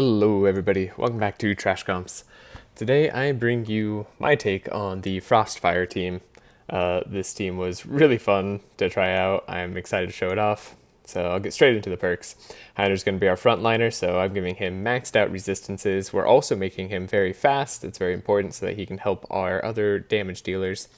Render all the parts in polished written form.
Hello everybody, welcome back to Trash Comps. Today I bring you my take on the Frostfire team. This team was really fun to try out. I'm excited to show it off. So I'll get straight into the perks. Heiner's going to be our frontliner, so I'm giving him maxed out resistances. We're also making him very fast. It's very important so that he can help our other damage dealers.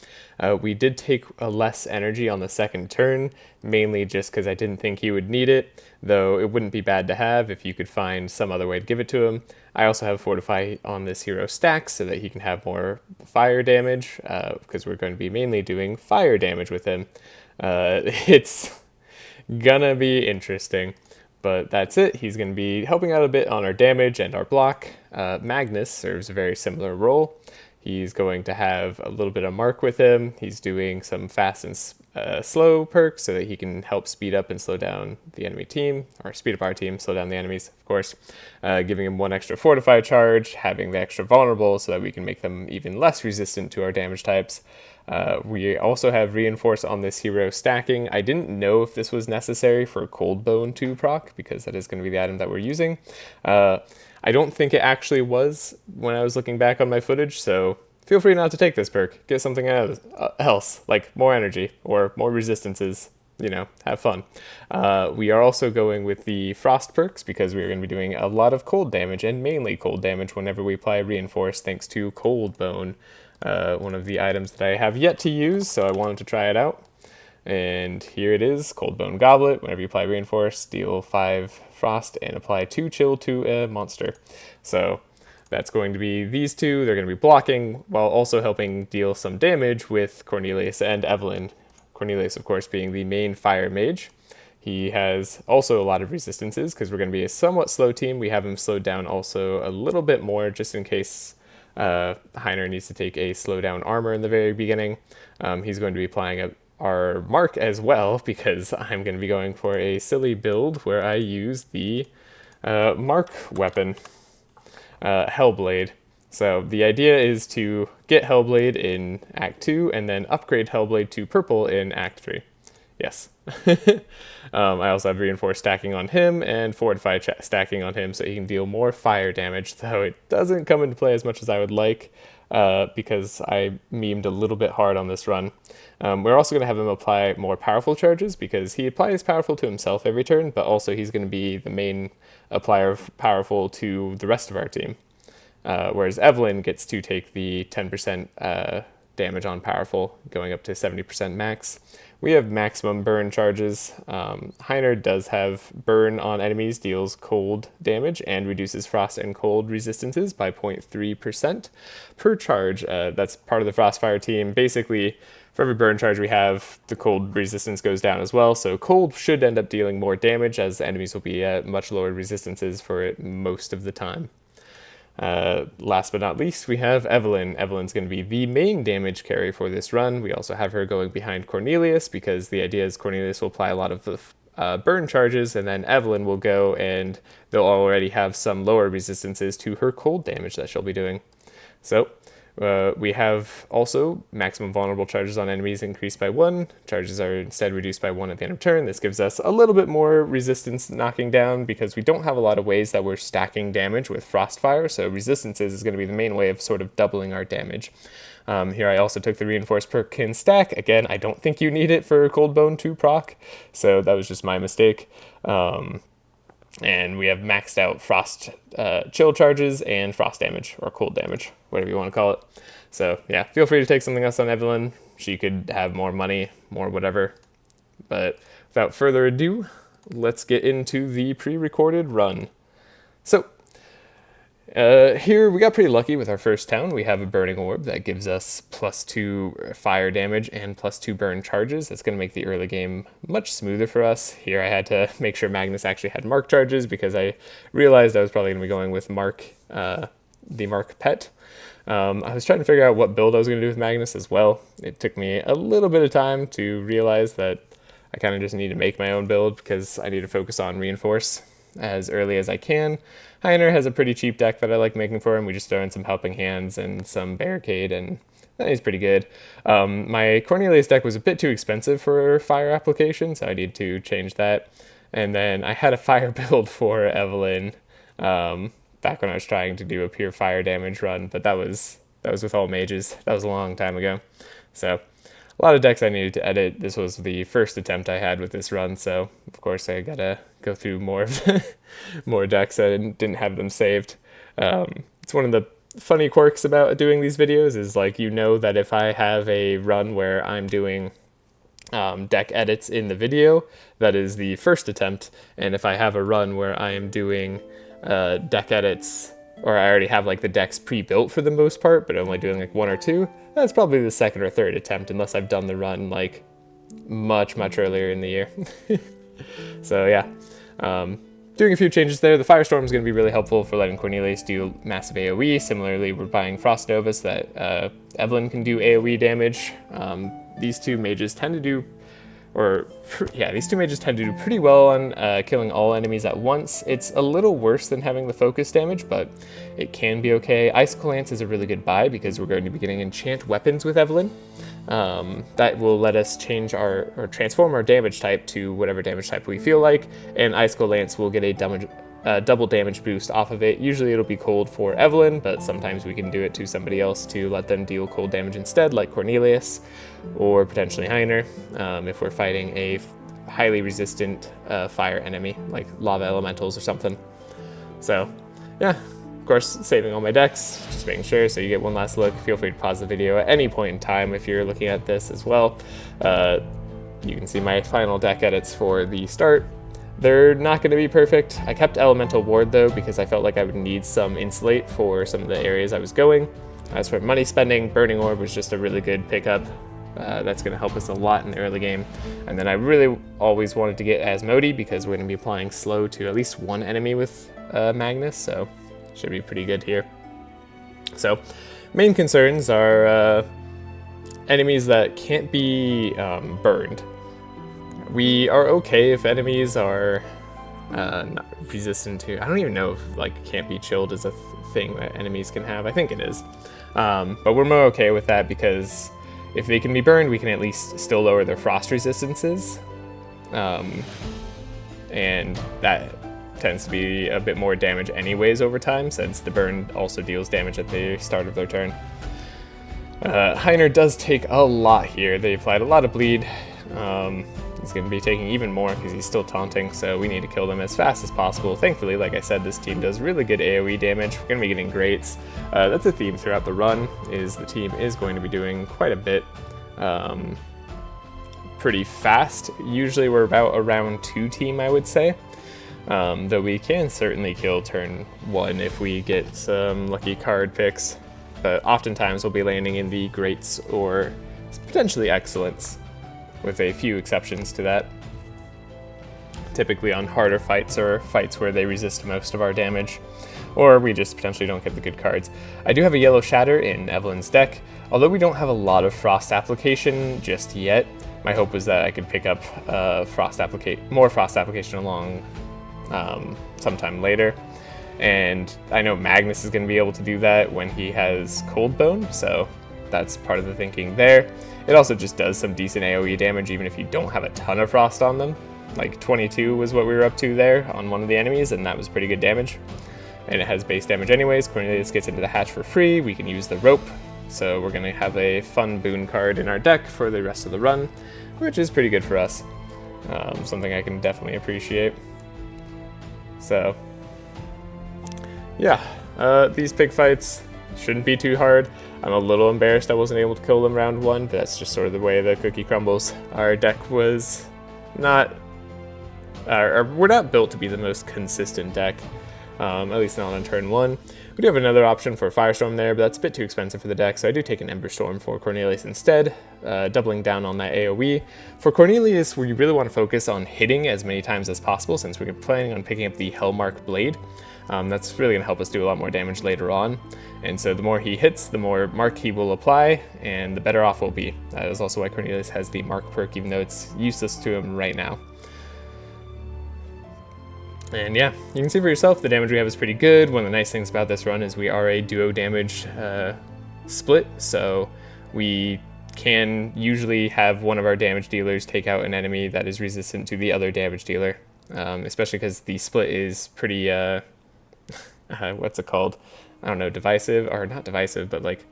We did take a less energy on the second turn, mainly just because I didn't think he would need it, though it wouldn't be bad to have if you could find some other way to give it to him. I also have Fortify on this hero stack so that he can have more fire damage, because we're going to be mainly doing fire damage with him. It's gonna be interesting, but that's it. He's gonna be helping out a bit on our damage and our block. Magnus serves a very similar role. He's going to have a little bit of Mark with him. He's doing some fast and slow perks so that he can help speed up and slow down the enemy team, or speed up our team, slow down the enemies, of course. Giving him one extra fortify charge, having the extra vulnerable so that we can make them even less resistant to our damage types. We also have reinforce on this hero stacking. I didn't know if this was necessary for Cold Bone 2 proc, because that is going to be the item that we're using. I don't think it actually was when I was looking back on my footage, so feel free not to take this perk. Get something else, like more energy or more resistances. Have fun. We are also going with the frost perks because we're going to be doing a lot of cold damage, and mainly cold damage whenever we apply reinforce, thanks to Cold Bone. One of the items that I have yet to use, so I wanted to try it out. And here it is, Cold Bone Goblet. Whenever you apply Reinforce, deal 5 Frost and apply 2 Chill to a monster. So that's going to be these two. They're going to be blocking while also helping deal some damage with Cornelius and Evelyn. Cornelius, of course, being the main fire mage. He has also a lot of resistances because we're going to be a somewhat slow team. We have him slowed down also a little bit more just in case Heiner needs to take a slow down armor in the very beginning. He's going to be applying our mark as well, because I'm going to be going for a silly build where I use the mark weapon, Hellblade. So the idea is to get Hellblade in Act 2 and then upgrade Hellblade to purple in Act 3. Yes. I also have reinforced stacking on him and fortify stacking on him so he can deal more fire damage, though it doesn't come into play as much as I would like, because I memed a little bit hard on this run. We're also going to have him apply more powerful charges because he applies powerful to himself every turn, but also he's going to be the main applier of powerful to the rest of our team. Whereas Evelyn gets to take the 10% damage on powerful, going up to 70% max. We have maximum burn charges. Heiner does have burn on enemies, deals cold damage, and reduces frost and cold resistances by 0.3% per charge. That's part of the Frostfire team. Basically, for every burn charge we have, the cold resistance goes down as well, so cold should end up dealing more damage as enemies will be at much lower resistances for it most of the time. Last but not least, we have Evelyn. Evelyn's going to be the main damage carry for this run. We also have her going behind Cornelius because the idea is Cornelius will apply a lot of the burn charges, and then Evelyn will go and they'll already have some lower resistances to her cold damage that she'll be doing. So we have also maximum vulnerable charges on enemies increased by 1. Charges are instead reduced by 1 at the end of turn. This gives us a little bit more resistance knocking down because we don't have a lot of ways that we're stacking damage with Frostfire, so resistances is going to be the main way of sort of doubling our damage. Here I also took the reinforced perk in stack. Again, I don't think you need it for Cold Bone 2 proc, so that was just my mistake. And we have maxed out frost chill charges and frost damage, or cold damage, whatever you want to call it. So yeah, feel free to take something else on Evelyn. She could have more money, more whatever. But without further ado, let's get into the pre-recorded run. So here we got pretty lucky with our first town. We have a burning orb that gives us +2 fire damage and +2 burn charges. That's going to make the early game much smoother for us. Here I had to make sure Magnus actually had mark charges because I realized I was probably going to be going with Mark, the Mark pet. I was trying to figure out what build I was going to do with Magnus as well. It took me a little bit of time to realize that I kind of just need to make my own build because I need to focus on reinforce as early as I can. Heiner has a pretty cheap deck that I like making for him. We just throw in some helping hands and some barricade, and he's pretty good. My Cornelius deck was a bit too expensive for fire application, so I need to change that. And then I had a fire build for Evelyn, back when I was trying to do a pure fire damage run, but that was with all mages. That was a long time ago. So a lot of decks I needed to edit. This was the first attempt I had with this run, so of course I gotta go through more of more decks. I didn't have them saved. It's one of the funny quirks about doing these videos is like, you know, that if I have a run where I'm doing deck edits in the video, that is the first attempt, and if I have a run where I am doing deck edits, or I already have like the decks pre-built for the most part, but only doing like one or two, that's probably the second or third attempt, unless I've done the run like much earlier in the year. So yeah, doing a few changes there. The Firestorm is going to be really helpful for letting Cornelius do massive AoE. Similarly, we're buying Frost Nova so that Evelyn can do AoE damage. These two mages tend to do pretty well on killing all enemies at once. It's a little worse than having the focus damage, but it can be okay. Icicle Lance is a really good buy because we're going to be getting enchant weapons with Evelyn. That will let us change or transform our damage type to whatever damage type we feel like, and Icicle Lance will get a double damage boost off of it. Usually it'll be cold for Evelyn, but sometimes we can do it to somebody else to let them deal cold damage instead, like Cornelius or potentially Heiner, if we're fighting a highly resistant fire enemy like lava elementals or something. So yeah, of course, saving all my decks, just making sure so you get one last look. Feel free to pause the video at any point in time if you're looking at this as well. You can see my final deck edits for the start. They're not going to be perfect. I kept Elemental Ward though because I felt like I would need some insulate for some of the areas I was going. As for money spending, Burning Orb was just a really good pickup. That's going to help us a lot in the early game. And then I really always wanted to get Asmodee because we're going to be applying slow to at least one enemy with Magnus, so should be pretty good here. So main concerns are enemies that can't be burned. We are okay if enemies are not resistant to, I don't even know if like can't be chilled is a thing that enemies can have. I think it is. But we're more okay with that because if they can be burned, we can at least still lower their frost resistances. And that tends to be a bit more damage anyways over time, since the burn also deals damage at the start of their turn. Heiner does take a lot here. They applied a lot of bleed. He's going to be taking even more because he's still taunting, so we need to kill them as fast as possible. Thankfully, like I said, this team does really good AoE damage. We're going to be getting greats. That's a theme throughout the run, is the team is going to be doing quite a bit pretty fast. Usually we're about a round 2 team, I would say. Though we can certainly kill turn 1 if we get some lucky card picks. But oftentimes we'll be landing in the greats or potentially excellence, with a few exceptions to that. Typically on harder fights or fights where they resist most of our damage, or we just potentially don't get the good cards. I do have a Yellow Shatter in Evelyn's deck. Although we don't have a lot of frost application just yet, my hope was that I could pick up more frost application along sometime later. And I know Magnus is going to be able to do that when he has Cold Bone, so that's part of the thinking there. It also just does some decent AoE damage even if you don't have a ton of frost on them. Like 22 was what we were up to there on one of the enemies, and that was pretty good damage. And it has base damage anyways. Cornelius gets into the hatch for free. We can use the rope. So we're going to have a fun boon card in our deck for the rest of the run, which is pretty good for us. Something I can definitely appreciate. So yeah, these pig fights shouldn't be too hard. I'm a little embarrassed I wasn't able to kill them round 1, but that's just sort of the way the cookie crumbles. Our deck was not, we're not built to be the most consistent deck, at least not on turn 1. We do have another option for Firestorm there, but that's a bit too expensive for the deck, so I do take an Ember Storm for Cornelius instead, doubling down on that AoE. For Cornelius, we really want to focus on hitting as many times as possible, since we're planning on picking up the Hellmark Blade. That's really going to help us do a lot more damage later on. And so the more he hits, the more mark he will apply, and the better off we'll be. That is also why Cornelius has the mark perk, even though it's useless to him right now. And yeah, you can see for yourself the damage we have is pretty good. One of the nice things about this run is we are a duo damage split, so we can usually have one of our damage dealers take out an enemy that is resistant to the other damage dealer, especially because the split is pretty what's it called? I don't know, divisive, or not divisive, but like,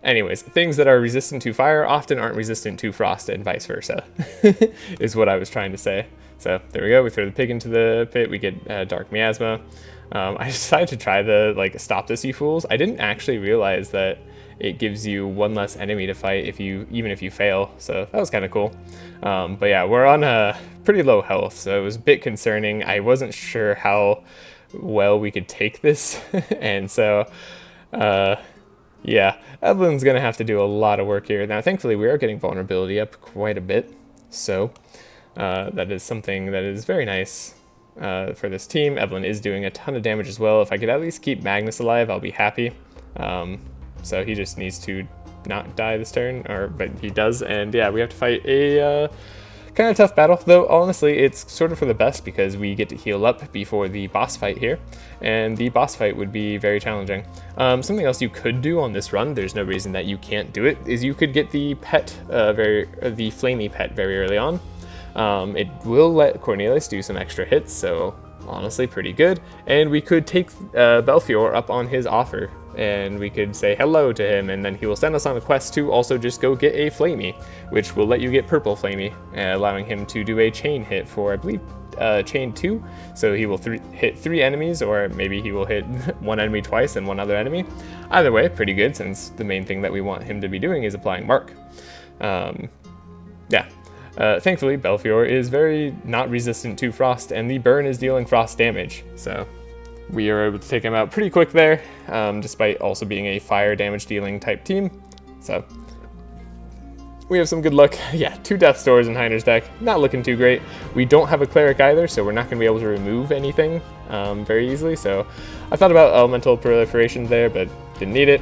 anyways, things that are resistant to fire often aren't resistant to frost and vice versa, is what I was trying to say. So there we go, we throw the pig into the pit, we get dark miasma. I decided to try the, like, stop this, you fools. I didn't actually realize that it gives you one less enemy to fight even if you fail, so that was kind of cool. But yeah, we're on a pretty low health, so it was a bit concerning. I wasn't sure how well we could take this, and so yeah, Evelyn's gonna have to do a lot of work here. Now thankfully we are getting vulnerability up quite a bit, so that is something that is very nice for this team. Evelyn is doing a ton of damage as well. If I could at least keep Magnus alive, I'll be happy. So he just needs to not die this turn, but he does, and yeah, we have to fight a kind of tough battle, though honestly it's sort of for the best because we get to heal up before the boss fight here, and the boss fight would be very challenging. Something else you could do on this run, there's no reason that you can't do it, is you could get the pet, the flamey pet very early on. It will let Cornelius do some extra hits, so honestly pretty good, and we could take Belfior up on his offer, and we could say hello to him, and then he will send us on a quest to also just go get a flamey, which will let you get purple flamey, allowing him to do a chain hit for, I believe, chain 2, so he will hit 3 enemies, or maybe he will hit one enemy twice and one other enemy. Either way, pretty good, since the main thing that we want him to be doing is applying mark. Yeah. Thankfully, Belfior is very not resistant to frost, and the burn is dealing frost damage, so we are able to take him out pretty quick there, despite also being a fire damage dealing type team. So we have some good luck. Yeah, 2 Death Stores in Heiner's deck, not looking too great. We don't have a Cleric either, so we're not going to be able to remove anything very easily, so I thought about Elemental Proliferation there, but didn't need it.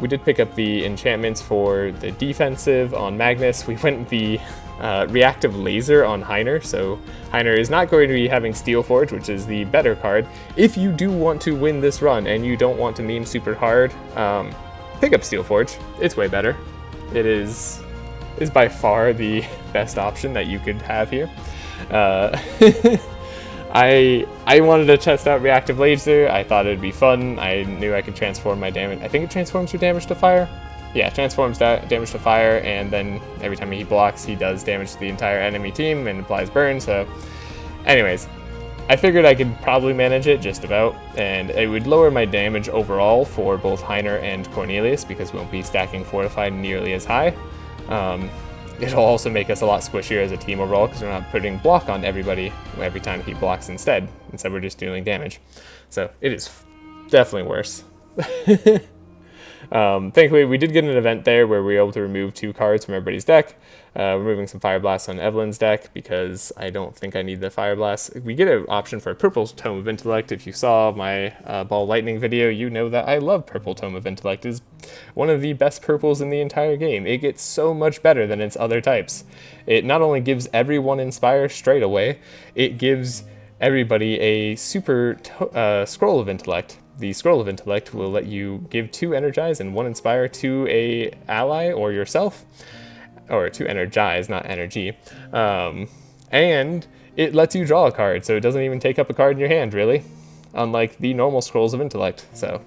We did pick up the enchantments for the defensive on Magnus. We went the reactive laser on Heiner, so Heiner is not going to be having Steel Forge, which is the better card. If you do want to win this run and you don't want to meme super hard, pick up Steel Forge. It's way better. It is by far the best option that you could have here. I wanted to test out reactive laser. I thought it'd be fun. I knew I could transform my damage. I think it transforms your damage to fire. Yeah, transforms damage to fire, and then every time he blocks, he does damage to the entire enemy team and applies burn. So anyways, I figured I could probably manage it just about, and it would lower my damage overall for both Heiner and Cornelius because we won't be stacking fortified nearly as high. It'll also make us a lot squishier as a team overall because we're not putting block on everybody every time he blocks instead. Instead, we're just dealing damage. So it is definitely worse. Thankfully, we did get an event there where we were able to remove 2 cards from everybody's deck. Removing some Fire Blasts on Evelyn's deck because I don't think I need the Fire Blast. We get an option for a Purple Tome of Intellect. If you saw my Ball Lightning video, you know that I love Purple Tome of Intellect. It is one of the best purples in the entire game. It gets so much better than its other types. It not only gives everyone Inspire straight away, it gives everybody a super Scroll of Intellect. The Scroll of Intellect will let you give 2 Energize and 1 Inspire to a ally or yourself, or to energize, not energy, and it lets you draw a card, so it doesn't even take up a card in your hand, really, unlike the normal Scrolls of Intellect. So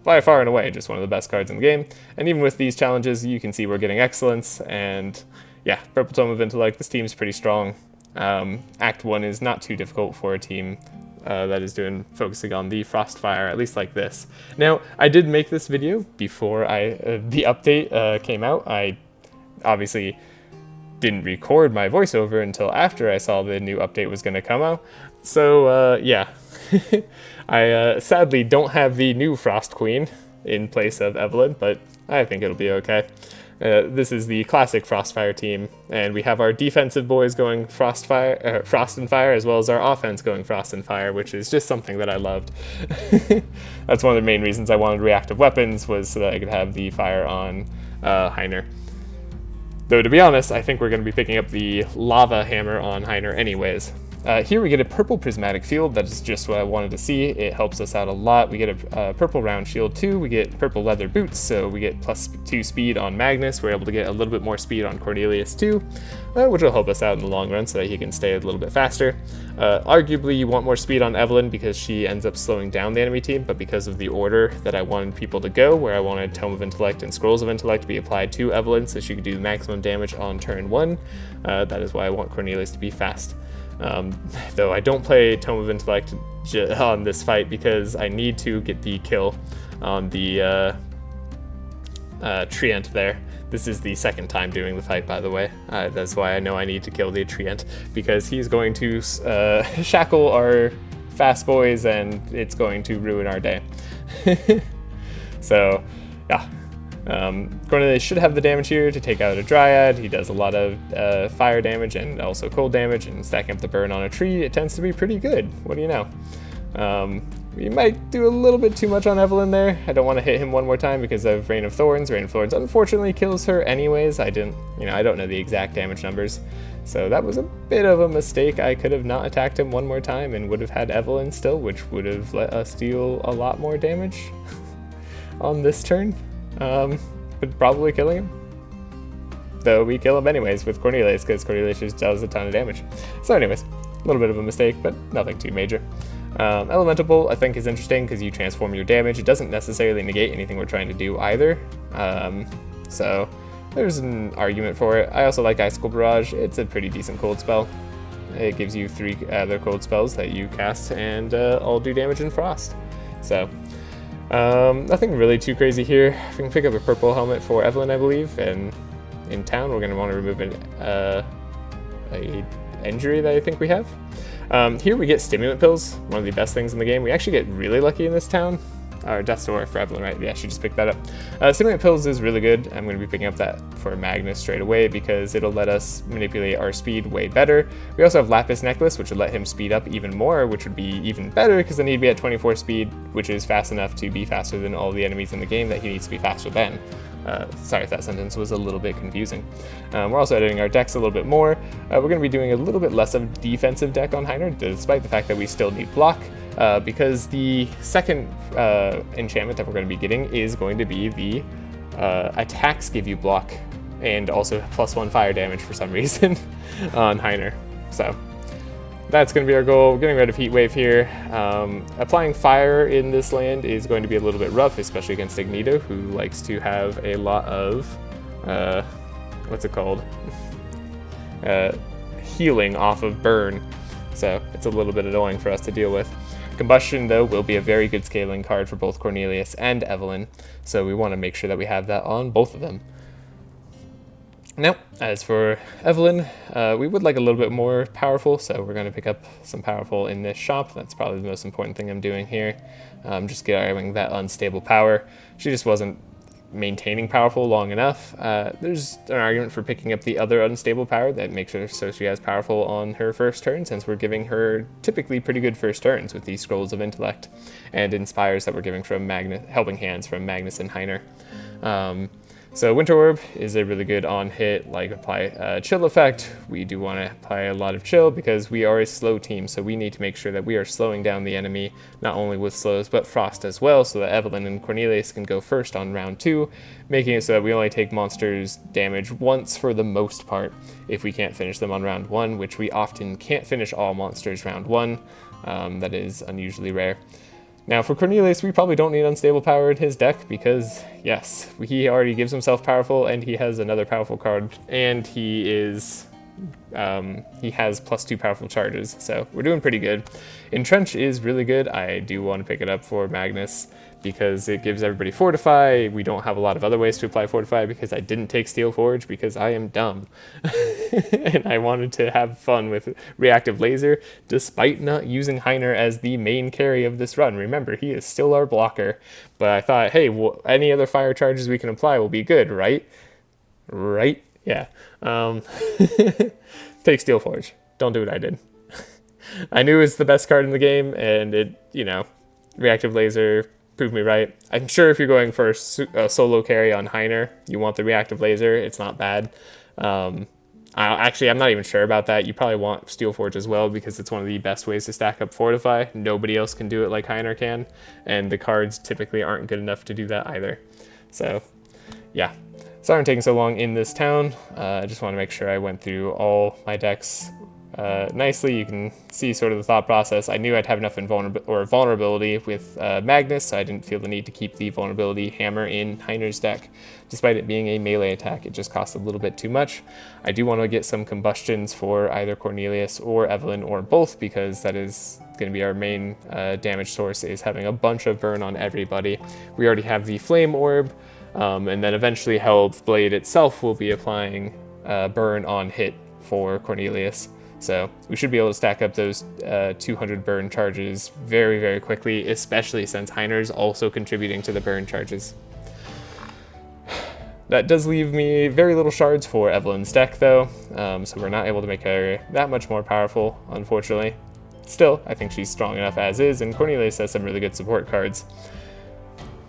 by far and away, just one of the best cards in the game, and even with these challenges, you can see we're getting excellence, and yeah, Purple Tome of Intellect, this team's pretty strong. Act 1 is not too difficult for a team that is focusing on the Fostfire, at least like this. Now, I did make this video before the update came out. I obviously didn't record my voiceover until after I saw the new update was going to come out. So, yeah. I sadly don't have the new Frost Queen in place of Evelyn, but I think it'll be okay. This is the classic Frostfire team, and we have our defensive boys going Frost and Fire, as well as our offense going Frost and Fire, which is just something that I loved. That's one of the main reasons I wanted reactive weapons, was so that I could have the fire on Heiner. Though, to be honest, I think we're going to be picking up the Lava Hammer on Heiner anyways. Here we get a purple prismatic field. That is just what I wanted to see. It helps us out a lot. We get a purple round shield too. We get purple leather boots, so we get +2 speed on Magnus. We're able to get a little bit more speed on Cornelius too, which will help us out in the long run so that he can stay a little bit faster. Arguably, you want more speed on Evelyn because she ends up slowing down the enemy team, but because of the order that I wanted people to go, where I wanted Tome of Intellect and Scrolls of Intellect to be applied to Evelyn so she could do the maximum damage on turn 1, that is why I want Cornelius to be fast. Though I don't play Tome of Intellect on this fight because I need to get the kill on the Treant there. This is the second time doing the fight, by the way. That's why I know I need to kill the Treant, because he's going to shackle our fast boys and it's going to ruin our day. So, yeah. Cornelius should have the damage here to take out a Dryad. He does a lot of fire damage and also cold damage, and stacking up the burn on a tree, it tends to be pretty good. What do you know? We might do a little bit too much on Evelyn there. I don't want to hit him one more time because of Rain of Thorns. Rain of Thorns unfortunately kills her anyways. I don't know the exact damage numbers. So that was a bit of a mistake. I could have not attacked him one more time and would have had Evelyn still, which would have let us deal a lot more damage on this turn. But probably killing him. Though we kill him anyways with Cornelius, because Cornelius just does a ton of damage. So anyways, a little bit of a mistake, but nothing too major. Elemental Bolt I think is interesting because you transform your damage. It doesn't necessarily negate anything we're trying to do either. So there's an argument for it. I also like Icicle Barrage. It's a pretty decent cold spell. It gives you 3 other cold spells that you cast and all do damage in frost. So nothing really too crazy here. We can pick up a purple helmet for Evelyn, I believe, and in town we're going to want to remove a injury that I think we have. Here we get stimulant pills, one of the best things in the game. We actually get really lucky in this town. Or Death's Door for Evelyn, right? Yeah, she just picked that up. Stimulant pills is really good. I'm going to be picking up that for Magnus straight away because it'll let us manipulate our speed way better. We also have Lapis Necklace, which would let him speed up even more, which would be even better because then he'd be at 24 speed, which is fast enough to be faster than all the enemies in the game that he needs to be faster than. Sorry if that sentence was a little bit confusing. We're also editing our decks a little bit more. We're going to be doing a little bit less of defensive deck on Heiner, despite the fact that we still need block, because the second enchantment that we're going to be getting is going to be the attacks give you block and also +1 fire damage for some reason on Heiner. So that's going to be our goal. We're getting rid of Heat Wave here. Applying fire in this land is going to be a little bit rough, especially against Ignito, who likes to have a lot of, what's it called? Healing off of burn. So it's a little bit annoying for us to deal with. Combustion, though, will be a very good scaling card for both Cornelius and Evelyn, so we want to make sure that we have that on both of them. Now, as for Evelyn, we would like a little bit more powerful, so we're going to pick up some powerful in this shop. That's probably the most important thing I'm doing here. Just getting that unstable power. She just wasn't maintaining powerful long enough. There's an argument for picking up the other unstable power that makes her so she has powerful on her first turn, since we're giving her typically pretty good first turns with these Scrolls of Intellect and Inspires that we're giving from Helping Hands from Magnus and Heiner. So Winter Orb is a really good on-hit, like apply chill effect. We do want to apply a lot of chill because we are a slow team, so we need to make sure that we are slowing down the enemy, not only with slows, but frost as well, so that Evelyn and Cornelius can go first on round 2, making it so that we only take monsters damage once for the most part, if we can't finish them on round 1, which we often can't finish all monsters round 1. That is unusually rare. Now for Cornelius, we probably don't need unstable power in his deck because, yes, he already gives himself powerful and he has another powerful card, and he has +2 powerful charges, so we're doing pretty good. Entrench is really good. I do want to pick it up for Magnus because it gives everybody Fortify. We don't have a lot of other ways to apply Fortify because I didn't take Steel Forge because I am dumb. And I wanted to have fun with Reactive Laser despite not using Heiner as the main carry of this run. Remember, he is still our blocker, but I thought, hey, well, any other fire charges we can apply will be good, right? Right? Yeah. Take Steel Forge. Don't do what I did. I knew it was the best card in the game, and it, Reactive Laser proved me right. I'm sure if you're going for a solo carry on Heiner, you want the Reactive Laser. It's not bad. Actually, I'm not even sure about that. You probably want Steel Forge as well because it's one of the best ways to stack up Fortify. Nobody else can do it like Heiner can, and the cards typically aren't good enough to do that either. So, yeah. Sorry I'm taking so long in this town. I just want to make sure I went through all my decks nicely. You can see sort of the thought process. I knew I'd have enough vulnerability with Magnus, so I didn't feel the need to keep the vulnerability hammer in Heiner's deck. Despite it being a melee attack, it just costs a little bit too much. I do want to get some combustions for either Cornelius or Evelyn or both, because that is going to be our main damage source, is having a bunch of burn on everybody. We already have the Flame Orb, and then eventually Hellblade itself will be applying burn on hit for Cornelius. So we should be able to stack up those 200 burn charges very, very quickly, especially since Heiner's also contributing to the burn charges. That does leave me very little shards for Evelyn's deck, though, so we're not able to make her that much more powerful, unfortunately. Still, I think she's strong enough as is, and Cornelius has some really good support cards.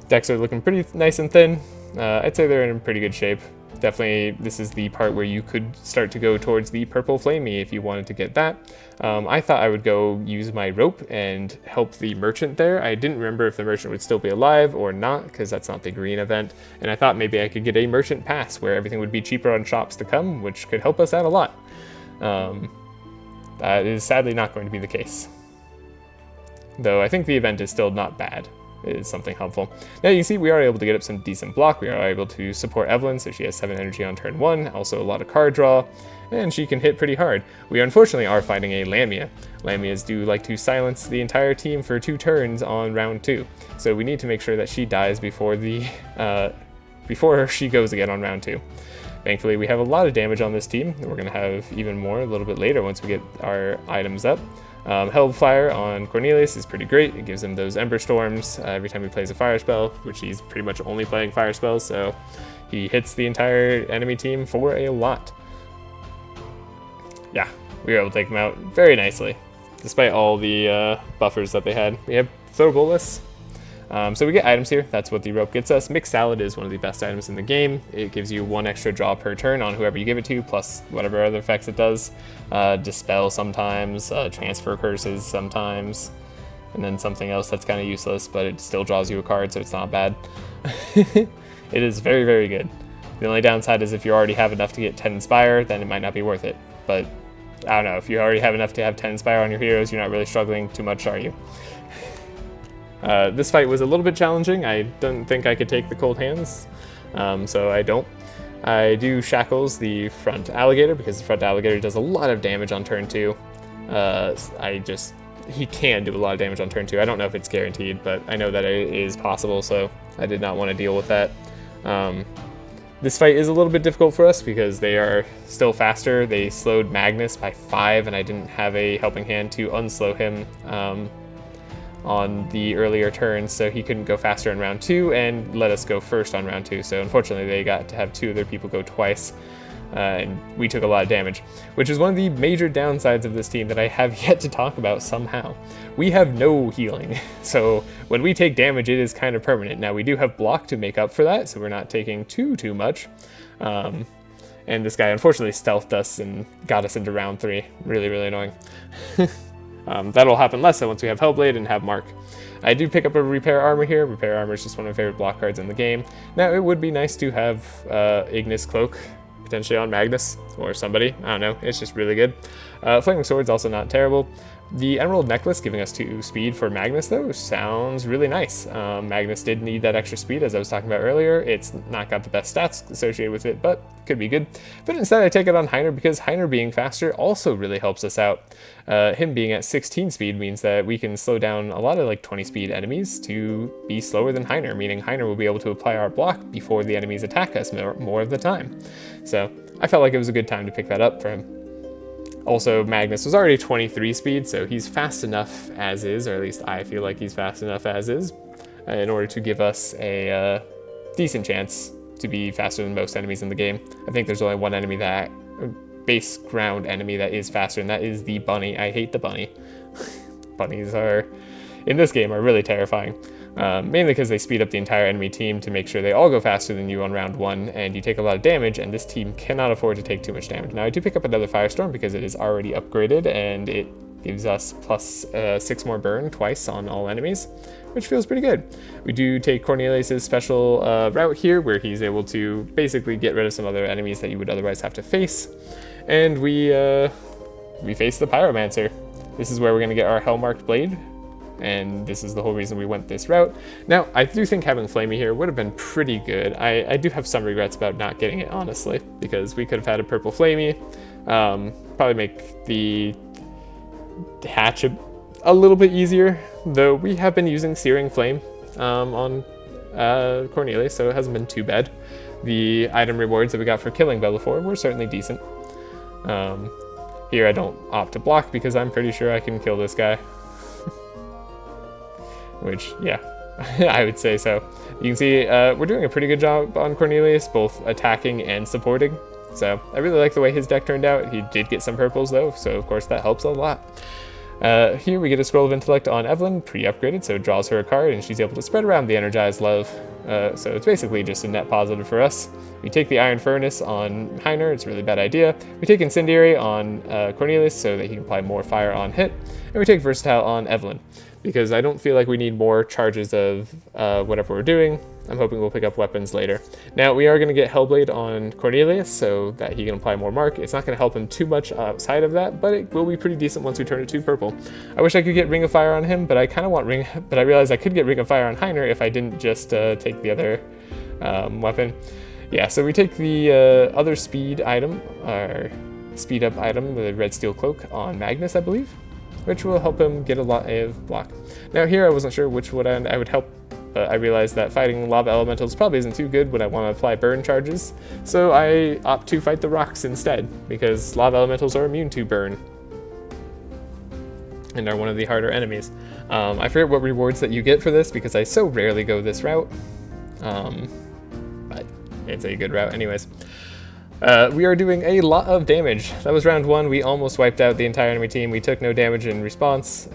Decks are looking pretty nice and thin. I'd say they're in pretty good shape. Definitely, this is the part where you could start to go towards the purple flamey if you wanted to get that. I thought I would go use my rope and help the merchant there. I didn't remember if the merchant would still be alive or not, because that's not the green event. And I thought maybe I could get a merchant pass where everything would be cheaper on shops to come, which could help us out a lot. That is sadly not going to be the case. Though I think the event is still not bad. It is something helpful. Now you can see we are able to get up some decent block. We are able to support Evelyn, so she has 7 energy on turn 1, also a lot of card draw, and she can hit pretty hard. We unfortunately are fighting a Lamia. Lamias do like to silence the entire team for 2 turns on round 2, so we need to make sure that she dies before before she goes again on round 2. Thankfully, we have a lot of damage on this team, and we're going to have even more a little bit later once we get our items up. Hellfire on Cornelius is pretty great. It gives him those Ember Storms every time he plays a fire spell, which he's pretty much only playing fire spells, so he hits the entire enemy team for a lot. Yeah, we were able to take him out very nicely, despite all the buffers that they had. We have Throw Bolus. So we get items here. That's what the rope gets us. Mixed Salad is one of the best items in the game. It gives you 1 extra draw per turn on whoever you give it to, plus whatever other effects it does. Dispel sometimes, transfer curses sometimes, and then something else that's kind of useless, but it still draws you a card, so it's not bad. It is very, very good. The only downside is if you already have enough to get 10 Inspire, then it might not be worth it. But I don't know, if you already have enough to have 10 Inspire on your heroes, you're not really struggling too much, are you? This fight was a little bit challenging. I don't think I could take the cold hands, so I don't. I do Shackles the front alligator because the front alligator does a lot of damage on turn 2. He can do a lot of damage on turn 2. I don't know if it's guaranteed, but I know that it is possible, so I did not want to deal with that. This fight is a little bit difficult for us because they are still faster. They slowed Magnus by 5, and I didn't have a helping hand to unslow him on the earlier turns, so he couldn't go faster in round 2 and let us go first on round 2. So unfortunately they got to have 2 other people go twice, and we took a lot of damage, which is one of the major downsides of this team that I have yet to talk about somehow. We have no healing, so when we take damage it is kind of permanent. Now we do have block to make up for that, so we're not taking too much. And this guy unfortunately stealthed us and got us into round 3. Really, really annoying. That'll happen less so once we have Hellblade and have Mark. I do pick up a Repair Armor here. Repair Armor is just one of my favorite block cards in the game. Now, it would be nice to have Ignis Cloak potentially on Magnus or somebody. I don't know. It's just really good. Flaming Sword's also not terrible. The Emerald Necklace giving us 2 speed for Magnus, though, sounds really nice. Magnus did need that extra speed, as I was talking about earlier. It's not got the best stats associated with it, but could be good. But instead I take it on Heiner because Heiner being faster also really helps us out. Him being at 16 speed means that we can slow down a lot of like 20 speed enemies to be slower than Heiner, meaning Heiner will be able to apply our block before the enemies attack us more of the time. So I felt like it was a good time to pick that up for him. Also, Magnus was already 23 speed, so he's fast enough as is, or at least I feel like he's fast enough as is, in order to give us a decent chance to be faster than most enemies in the game. I think there's only one enemy that, base ground enemy that is faster, and that is the bunny. I hate the bunny. Bunnies are in this game are really terrifying. Mainly because they speed up the entire enemy team to make sure they all go faster than you on round 1, and you take a lot of damage, and this team cannot afford to take too much damage. Now, I do pick up another Firestorm because it is already upgraded, and it gives us plus 6 more burn twice on all enemies, which feels pretty good. We do take Cornelius' special route here, where he's able to basically get rid of some other enemies that you would otherwise have to face, and we face the Pyromancer. This is where we're going to get our Hell-marked Blade, and this is the whole reason we went this route. Now, I do think having Flamey here would have been pretty good. I do have some regrets about not getting it, honestly, because we could have had a purple Flamey, probably make the hatch a little bit easier, though we have been using Searing Flame on Cornelius, so it hasn't been too bad. The item rewards that we got for killing Bellafor were certainly decent. Here I don't opt to block because I'm pretty sure I can kill this guy. Which, yeah, I would say so. You can see we're doing a pretty good job on Cornelius, both attacking and supporting. So I really like the way his deck turned out. He did get some purples though, so of course that helps a lot. Here we get a Scroll of Intellect on Evelyn, pre-upgraded, so it draws her a card and she's able to spread around the Energized Love. So it's basically just a net positive for us. We take the Iron Furnace on Heiner, it's a really bad idea. We take Incendiary on Cornelius so that he can apply more fire on hit. And we take Versatile on Evelyn, because I don't feel like we need more charges of whatever we're doing. I'm hoping we'll pick up weapons later. Now, we are going to get Hellblade on Cornelius so that he can apply more mark. It's not going to help him too much outside of that, but it will be pretty decent once we turn it to purple. I wish I could get Ring of Fire on him, but I kind of want but I realized I could get Ring of Fire on Heiner if I didn't just take the other weapon. Yeah, so we take the other speed item, or speed up item, the Red Steel Cloak on Magnus, I believe, which will help him get a lot of block. Now here I wasn't sure which would I would help, but I realized that fighting lava elementals probably isn't too good when I want to apply burn charges, so I opt to fight the rocks instead, because lava elementals are immune to burn and are one of the harder enemies. I forget what rewards that you get for this because I so rarely go this route, but it's a good route anyways. We are doing a lot of damage. That was round 1. We almost wiped out the entire enemy team. We took no damage in response.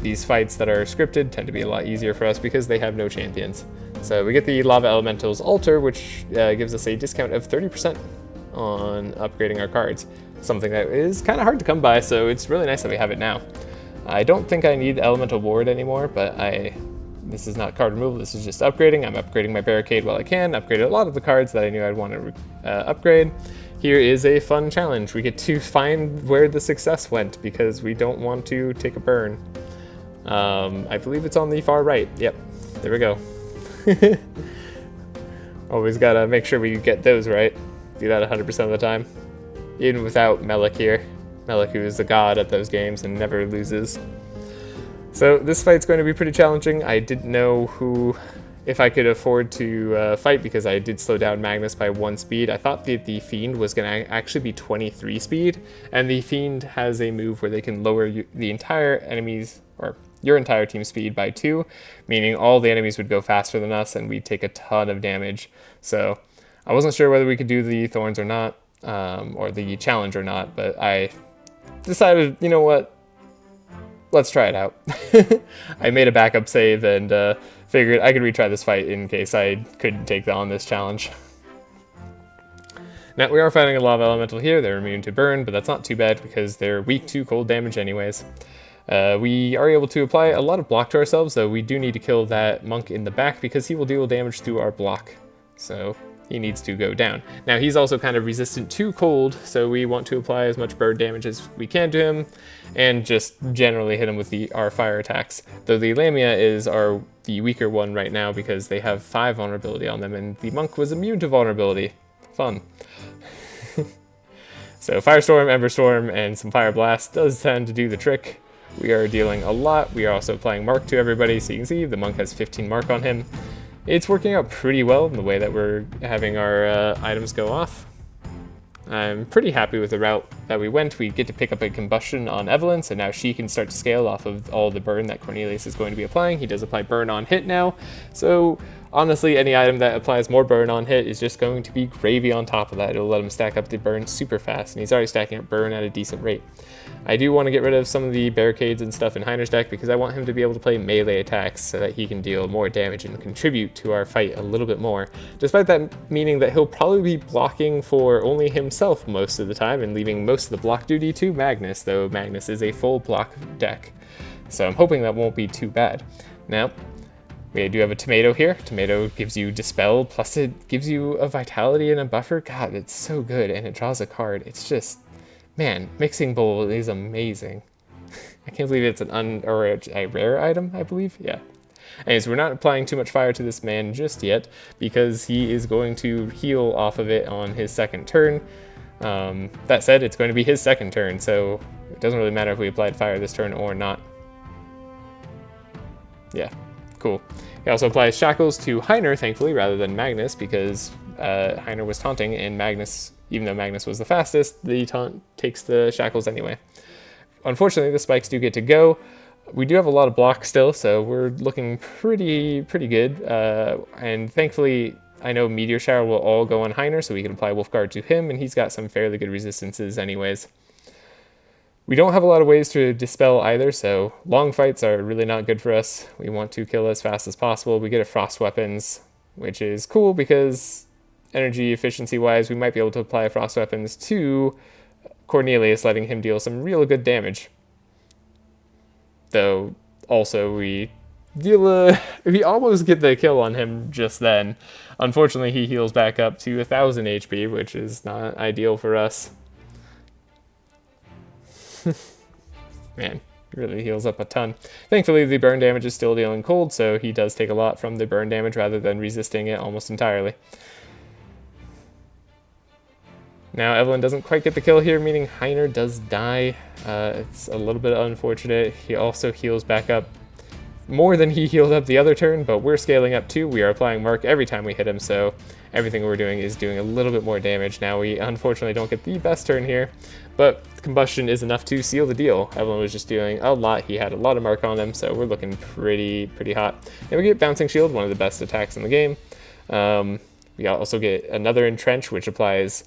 These fights that are scripted tend to be a lot easier for us because they have no champions. So we get the Lava Elemental's Altar, which gives us a discount of 30% on upgrading our cards. Something that is kind of hard to come by, so it's really nice that we have it now. I don't think I need Elemental Ward anymore, but this is not card removal, this is just upgrading. I'm upgrading my Barricade while I can, upgraded a lot of the cards that I knew I'd want to upgrade. Here is a fun challenge. We get to find where the success went because we don't want to take a burn. I believe it's on the far right. Yep, there we go. Always gotta make sure we get those right. Do that 100% of the time. Even without Melik here. Melik, who is the god at those games and never loses. So this fight's going to be pretty challenging. I didn't know if I could afford to fight because I did slow down Magnus by 1 speed. I thought that the Fiend was going to actually be 23 speed, and the Fiend has a move where they can lower the entire enemy's, or your entire team's speed by 2, meaning all the enemies would go faster than us and we'd take a ton of damage. So I wasn't sure whether we could do the Thorns or not, or the challenge or not, but I decided, you know what? Let's try it out. I made a backup save and figured I could retry this fight in case I couldn't take on this challenge. Now, we are fighting a Lava Elemental here. They're immune to burn, but that's not too bad because they're weak to cold damage anyways. We are able to apply a lot of block to ourselves, though we do need to kill that monk in the back because he will deal damage to our block. So he needs to go down. Now, he's also kind of resistant to cold, so we want to apply as much bird damage as we can to him and just generally hit him with our fire attacks. Though the Lamia is the weaker one right now because they have 5 vulnerability on them, and the monk was immune to vulnerability. Fun. So Firestorm, Ember Storm, and some Fire Blast does tend to do the trick. We are dealing a lot. We are also applying mark to everybody, so you can see the monk has 15 mark on him. It's working out pretty well in the way that we're having our items go off. I'm pretty happy with the route that we went. We get to pick up a combustion on Evelyn, so now she can start to scale off of all the burn that Cornelius is going to be applying. He does apply burn on hit now, so honestly, any item that applies more burn on hit is just going to be gravy on top of that. It'll let him stack up the burn super fast, and he's already stacking up burn at a decent rate. I do want to get rid of some of the barricades and stuff in Heiner's deck because I want him to be able to play melee attacks so that he can deal more damage and contribute to our fight a little bit more, despite that meaning that he'll probably be blocking for only himself most of the time and leaving most of the block duty to Magnus, though Magnus is a full block deck. So I'm hoping that won't be too bad. Now, we do have a tomato here. Tomato gives you Dispel, plus it gives you a Vitality and a Buffer. God, it's so good, and it draws a card. It's just, man, Mixing Bowl is amazing. I can't believe it's a rare item, I believe? Yeah. Anyways, we're not applying too much fire to this man just yet, because he is going to heal off of it on his second turn. That said, it's going to be his second turn, so it doesn't really matter if we applied fire this turn or not. Yeah. Cool. He also applies Shackles to Heiner, thankfully, rather than Magnus, because Heiner was taunting, and Magnus, even though Magnus was the fastest, the taunt takes the Shackles anyway. Unfortunately, the spikes do get to go. We do have a lot of block still, so we're looking pretty good. And thankfully, I know Meteor Shower will all go on Heiner, so we can apply Wolf Guard to him, and he's got some fairly good resistances anyways. We don't have a lot of ways to dispel either, so long fights are really not good for us. We want to kill as fast as possible. We get a Frost Weapons, which is cool because energy efficiency-wise, we might be able to apply Frost Weapons to Cornelius, letting him deal some real good damage. Though, also, we almost get the kill on him just then. Unfortunately, he heals back up to 1000 HP, which is not ideal for us. Man, really heals up a ton. Thankfully, the burn damage is still dealing cold, so he does take a lot from the burn damage rather than resisting it almost entirely. Now, Evelyn doesn't quite get the kill here, meaning Heiner does die. It's a little bit unfortunate. He also heals back up more than he healed up the other turn, but we're scaling up too. We are applying Mark every time we hit him, so everything we're doing is doing a little bit more damage. Now, we unfortunately don't get the best turn here, but Combustion is enough to seal the deal. Evelyn was just doing a lot. He had a lot of Mark on him, so we're looking pretty hot. Then we get Bouncing Shield, one of the best attacks in the game. We also get another Entrench, which applies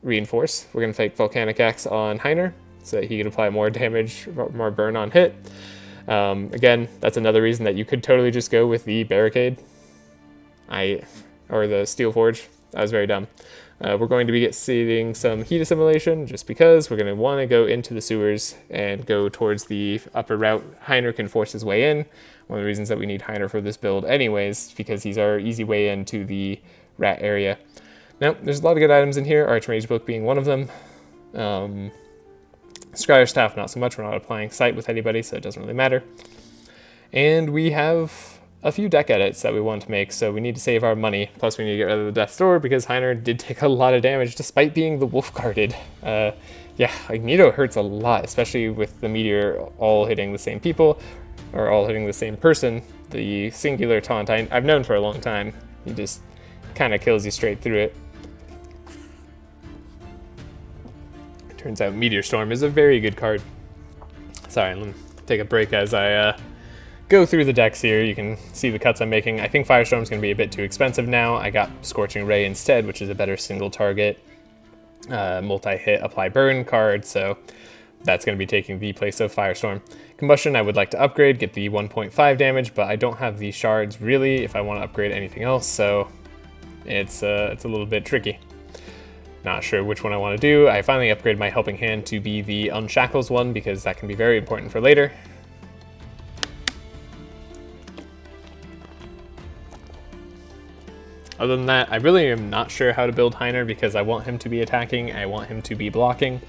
Reinforce. We're going to take Volcanic Axe on Heiner, so that he can apply more damage, more burn on hit. Again, that's another reason that you could totally just go with the Barricade. Or the Steel Forge. That was very dumb. We're going to be seeing some heat assimilation just because we're going to want to go into the sewers and go towards the upper route. Heiner can force his way in. One of the reasons that we need Heiner for this build anyways, because he's our easy way into the rat area. Now, there's a lot of good items in here, Archmage Book being one of them. Scryer Staff, not so much. We're not applying Sight with anybody, so it doesn't really matter. And we have a few deck edits that we want to make, so we need to save our money. Plus, we need to get rid of the Death's Door because Heiner did take a lot of damage despite being the Wolf Guarded. Yeah, Magneto hurts a lot, especially with the Meteor all hitting the same people, or all hitting the same person. The singular taunt I've known for a long time. He just kind of kills you straight through it. Turns out Meteor Storm is a very good card. Sorry, let me take a break as I go through the decks here. You can see the cuts I'm making. I think Firestorm's going to be a bit too expensive now. I got Scorching Ray instead, which is a better single target, multi-hit, apply burn card, so that's going to be taking the place of Firestorm. Combustion I would like to upgrade, get the 1.5 damage, but I don't have the shards really if I want to upgrade anything else, so it's a little bit tricky. Not sure which one I want to do. I finally upgraded my Helping Hand to be the Unshackles one because that can be very important for later. Other than that, I really am not sure how to build Heiner because I want him to be attacking, I want him to be blocking.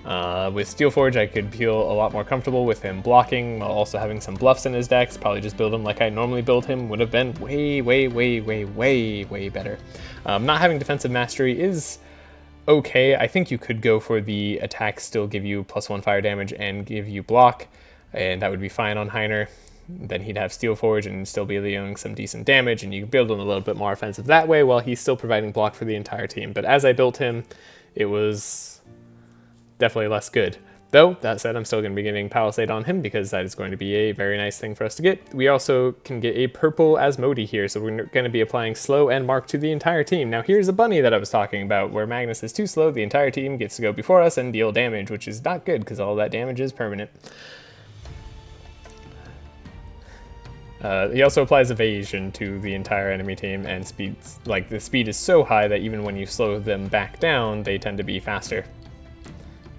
With Steel Forge, I could feel a lot more comfortable with him blocking while also having some bluffs in his decks. Probably just build him like I normally build him would have been way better. Not having Defensive Mastery is okay. I think you could go for the attack, still give you +1 fire damage and give you block, and that would be fine on Heiner. Then he'd have Steel Forge and still be dealing some decent damage, and you can build him a little bit more offensive that way while he's still providing block for the entire team. But as I built him, it was definitely less good. Though, that said, I'm still going to be getting Palisade on him because that is going to be a very nice thing for us to get. We also can get a purple Asmodee here, so we're going to be applying slow and mark to the entire team. Now here's a bunny that I was talking about, where Magnus is too slow, the entire team gets to go before us and deal damage, which is not good because all that damage is permanent. He also applies evasion to the entire enemy team, and speeds, like, the speed is so high that even when you slow them back down, they tend to be faster,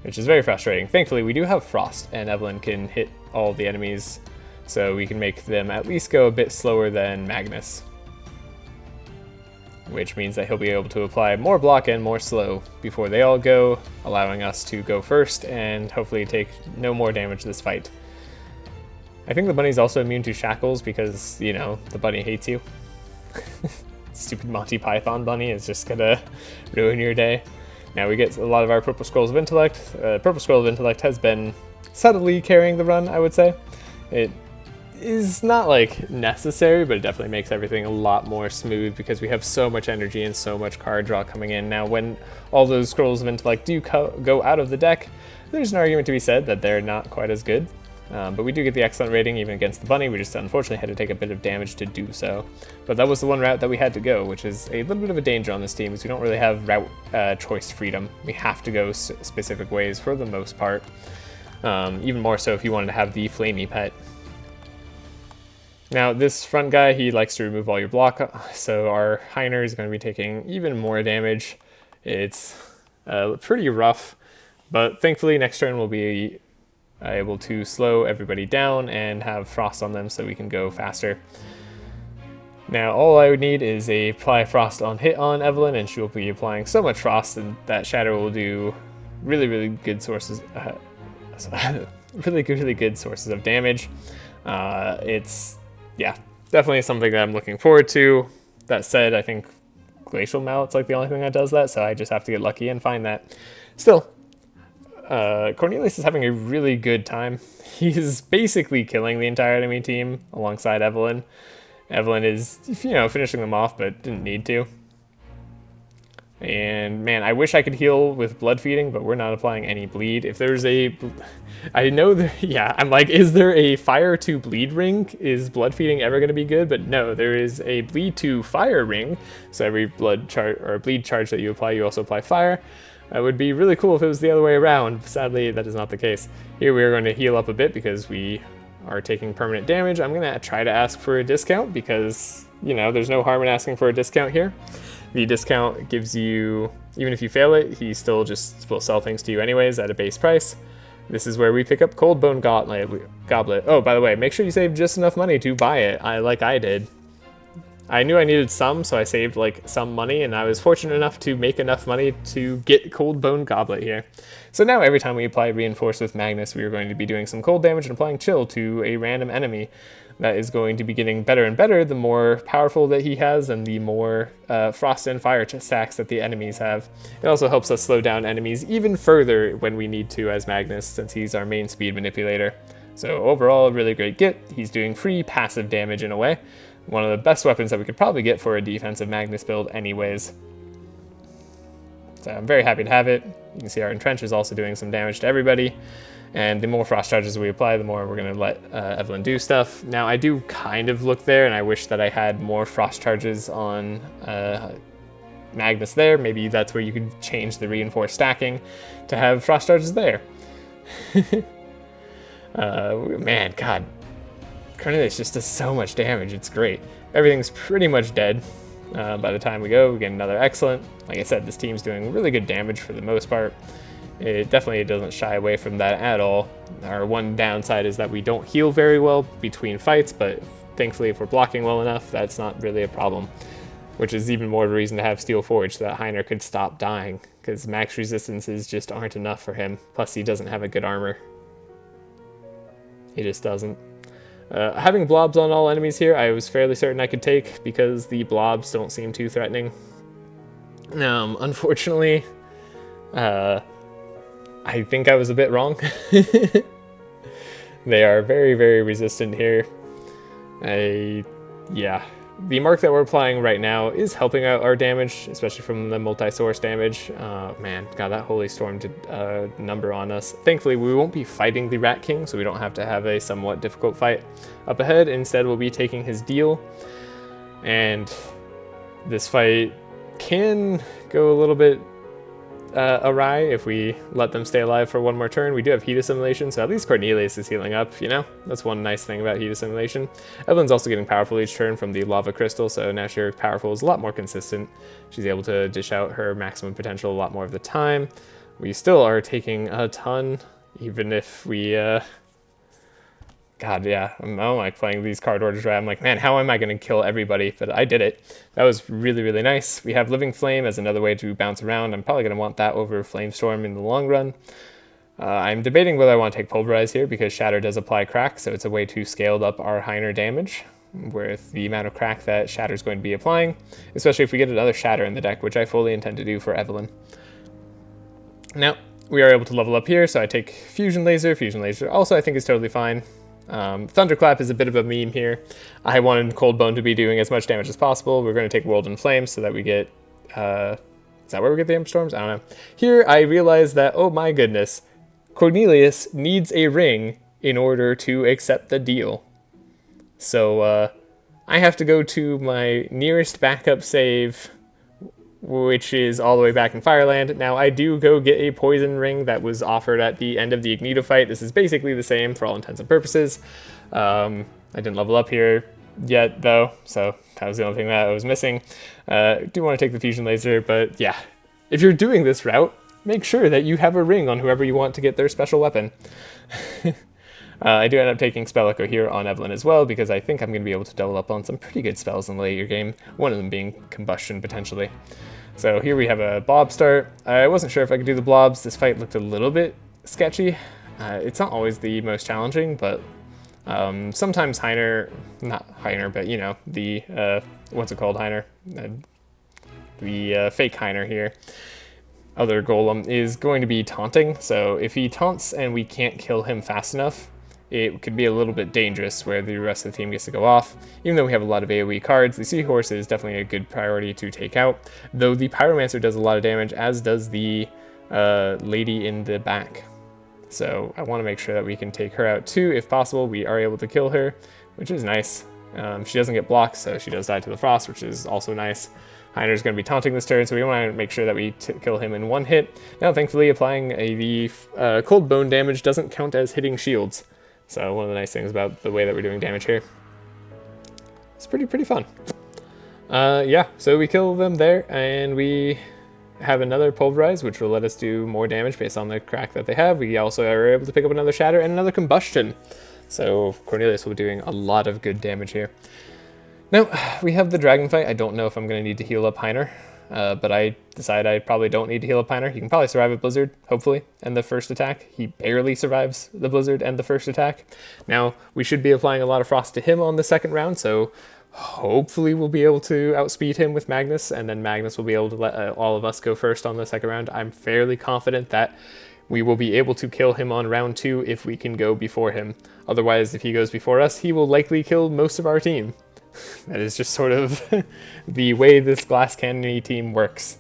which is very frustrating. Thankfully, we do have Frost, and Evelyn can hit all the enemies, so we can make them at least go a bit slower than Magnus, which means that he'll be able to apply more block and more slow before they all go, allowing us to go first and hopefully take no more damage this fight. I think the bunny's also immune to shackles because, you know, the bunny hates you. Stupid Monty Python bunny is just gonna ruin your day. Now we get a lot of our Purple Scrolls of Intellect. Purple Scroll of Intellect has been subtly carrying the run, I would say. It is not, like, necessary, but it definitely makes everything a lot more smooth because we have so much energy and so much card draw coming in. Now, when all those Scrolls of Intellect do go out of the deck, there's an argument to be said that they're not quite as good. But we do get the excellent rating even against the bunny. We just unfortunately had to take a bit of damage to do so. But that was the one route that we had to go, which is a little bit of a danger on this team because we don't really have route choice freedom. We have to go specific ways for the most part. Even more so if you wanted to have the flamey pet. Now this front guy, he likes to remove all your block, so our Heiner is going to be taking even more damage. It's pretty rough, but thankfully next turn we'll be able to slow everybody down and have Frost on them so we can go faster. Now all I would need is apply Frost on hit on Evelyn, and she will be applying so much Frost and that Shatter will do really good sources really good sources of damage. It's, yeah, definitely something that I'm looking forward to. That said, I think Glacial Mallet's like the only thing that does that, so I just have to get lucky and find that. Still, Cornelius is having a really good time. He's basically killing the entire enemy team alongside Evelyn. Evelyn is, you know, finishing them off, but didn't need to. And man, I wish I could heal with blood feeding, but we're not applying any bleed. If there's a, I know that, yeah, I'm like, is there a fire to bleed ring? Is blood feeding ever going to be good? But no, there is a bleed to fire ring. So every blood charge or bleed charge that you apply, you also apply fire. It would be really cool if it was the other way around. Sadly, that is not the case. Here we are going to heal up a bit because we are taking permanent damage. I'm going to try to ask for a discount because, you know, there's no harm in asking for a discount here. The discount gives you, even if you fail it, he still just will sell things to you anyways at a base price. This is where we pick up Cold Bone Goblet. Oh, by the way, make sure you save just enough money to buy it, like I did. I knew I needed some, so I saved like some money, and I was fortunate enough to make enough money to get Cold Bone Goblet here. So now every time we apply Reinforce with Magnus, we are going to be doing some cold damage and applying Chill to a random enemy. That is going to be getting better and better the more powerful that he has and the more Frost and Fire stacks that the enemies have. It also helps us slow down enemies even further when we need to as Magnus, since he's our main speed manipulator. So overall, a really great get. He's doing free passive damage in a way. One of the best weapons that we could probably get for a defensive Magnus build anyways. So I'm very happy to have it. You can see our Entrench is also doing some damage to everybody. And the more Frost charges we apply, the more we're going to let Evelyn do stuff. Now, I do kind of look there, and I wish that I had more Frost charges on Magnus there. Maybe that's where you could change the reinforced stacking to have Frost charges there. Man, God. Cornelius just does so much damage, it's great. Everything's pretty much dead by the time we go. We get another excellent. Like I said, this team's doing really good damage for the most part. It definitely doesn't shy away from that at all. Our one downside is that we don't heal very well between fights, but thankfully if we're blocking well enough, that's not really a problem. Which is even more of a reason to have Steel Forge so that Heiner could stop dying, because max resistances just aren't enough for him. Plus he doesn't have a good armor. He just doesn't. Having blobs on all enemies here, I was fairly certain I could take because the blobs don't seem too threatening. Unfortunately, I think I was a bit wrong. They are very resistant here. Yeah, the mark that we're applying right now is helping out our damage, especially from the multi-source damage. Man, God, that Holy Storm did a number on us. Thankfully, we won't be fighting the Rat King, so we don't have to have a somewhat difficult fight up ahead. Instead, we'll be taking his deal, and this fight can go a little bit awry if we let them stay alive for one more turn. We do have heat assimilation, so at least Cornelius is healing up, you know? That's one nice thing about heat assimilation. Evelyn's also getting powerful each turn from the lava crystal, so now she's powerful is a lot more consistent. She's able to dish out her maximum potential a lot more of the time. We still are taking a ton, even if we God, yeah, I don't like playing these card orders right. I'm like, man, how am I going to kill everybody? But I did it. That was really, really nice. We have Living Flame as another way to bounce around. I'm probably going to want that over Flamestorm in the long run. I'm debating whether I want to take Pulverize here because Shatter does apply crack, so it's a way to scale up our Heiner damage with the amount of crack that Shatter is going to be applying, especially if we get another Shatter in the deck, which I fully intend to do for Evelyn. Now, we are able to level up here, so I take Fusion Laser. Fusion Laser also I think is totally fine. Thunderclap is a bit of a meme here. I wanted Cold Bone to be doing as much damage as possible. We're going to take World in Flames so that we get... is that where we get the Amber Storms? I don't know. Here I realized that, oh my goodness, Cornelius needs a ring in order to accept the deal. So I have to go to my nearest backup save, which is all the way back in Fireland. Now, I do go get a poison ring that was offered at the end of the Ignito fight. This is basically the same for all intents and purposes. I didn't level up here yet, though, so that was the only thing that I was missing. I do want to take the Fusion Laser, but yeah, if you're doing this route, make sure that you have a ring on whoever you want to get their special weapon. I do end up taking Spell Echo here on Evelyn as well, because I think I'm going to be able to double up on some pretty good spells in the later game, one of them being Combustion, potentially. So here we have a blob start. I wasn't sure if I could do the blobs. This fight looked a little bit sketchy. It's not always the most challenging, but sometimes Heiner, not Heiner, but you know, the, what's it called, Heiner? The fake Heiner here. Other golem is going to be taunting, so if he taunts and we can't kill him fast enough, it could be a little bit dangerous where the rest of the team gets to go off. Even though we have a lot of AoE cards, the Seahorse is definitely a good priority to take out, though the Pyromancer does a lot of damage, as does the lady in the back. So I want to make sure that we can take her out too. If possible, we are able to kill her, which is nice. She doesn't get blocked, so she does die to the Frost, which is also nice. Heiner's going to be taunting this turn, so we want to make sure that we kill him in one hit. Now, thankfully, applying the Cold Bone damage doesn't count as hitting shields. So one of the nice things about the way that we're doing damage here. It's pretty fun. Yeah, so we kill them there, and we have another Pulverize, which will let us do more damage based on the crack that they have. We also are able to pick up another Shatter and another Combustion. So Cornelius will be doing a lot of good damage here. Now, we have the Dragon fight. I don't know if I'm going to need to heal up Heiner, but I decided I probably don't need to heal up Heiner. He can probably survive a Blizzard, hopefully, and the first attack. He barely survives the Blizzard and the first attack. Now, we should be applying a lot of Frost to him on the second round, so hopefully we'll be able to outspeed him with Magnus, and then Magnus will be able to let all of us go first on the second round. I'm fairly confident that we will be able to kill him on round 2 if we can go before him. Otherwise, if he goes before us, he will likely kill most of our team. That is just sort of the way this Glass Cannon team works.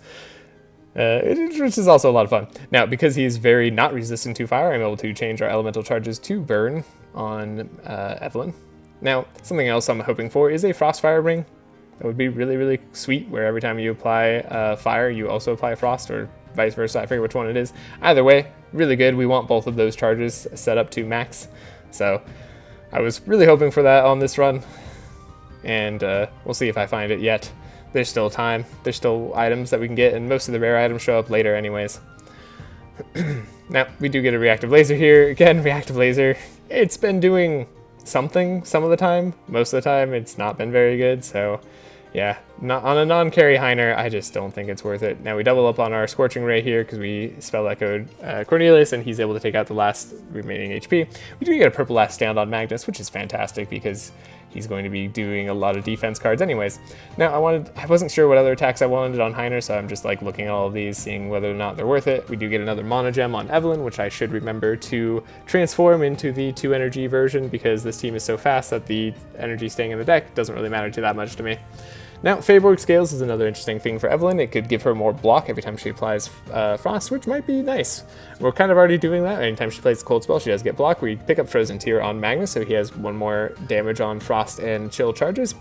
Which is also a lot of fun. Now, because he's very not resistant to fire, I'm able to change our elemental charges to burn on Evelyn. Now, something else I'm hoping for is a Frostfire ring. That would be really, really sweet, where every time you apply fire, you also apply frost, or vice versa. I forget which one it is. Either way, really good. We want both of those charges set up to max. So I was really hoping for that on this run. And we'll see if I find it yet. There's still time. There's still items that we can get, and most of the rare items show up later anyways. Now, we do get a Reactive Laser here. Again, Reactive Laser, it's been doing something some of the time. Most of the time, it's not been very good, so yeah. Not, on a non-carry Heiner, I just don't think it's worth it. Now, we double up on our Scorching Ray here, because we Spell Echoed Cornelius, and he's able to take out the last remaining HP. We do get a Purple Last Stand on Magnus, which is fantastic, because he's going to be doing a lot of defense cards anyways. Now I wasn't sure what other attacks I wanted on Heiner, so I'm just like looking at all of these, seeing whether or not they're worth it. We do get another Mono Gem on Evelyn, which I should remember to transform into the 2 energy version, because this team is so fast that the energy staying in the deck doesn't really matter too that much to me. Now, Feyborg Scales is another interesting thing for Evelyn. It could give her more block every time she applies Frost, which might be nice. We're kind of already doing that. Anytime she plays the Cold Spell, she does get block. We pick up Frozen Tear on Magnus, so he has 1 more damage on Frost and Chill charges.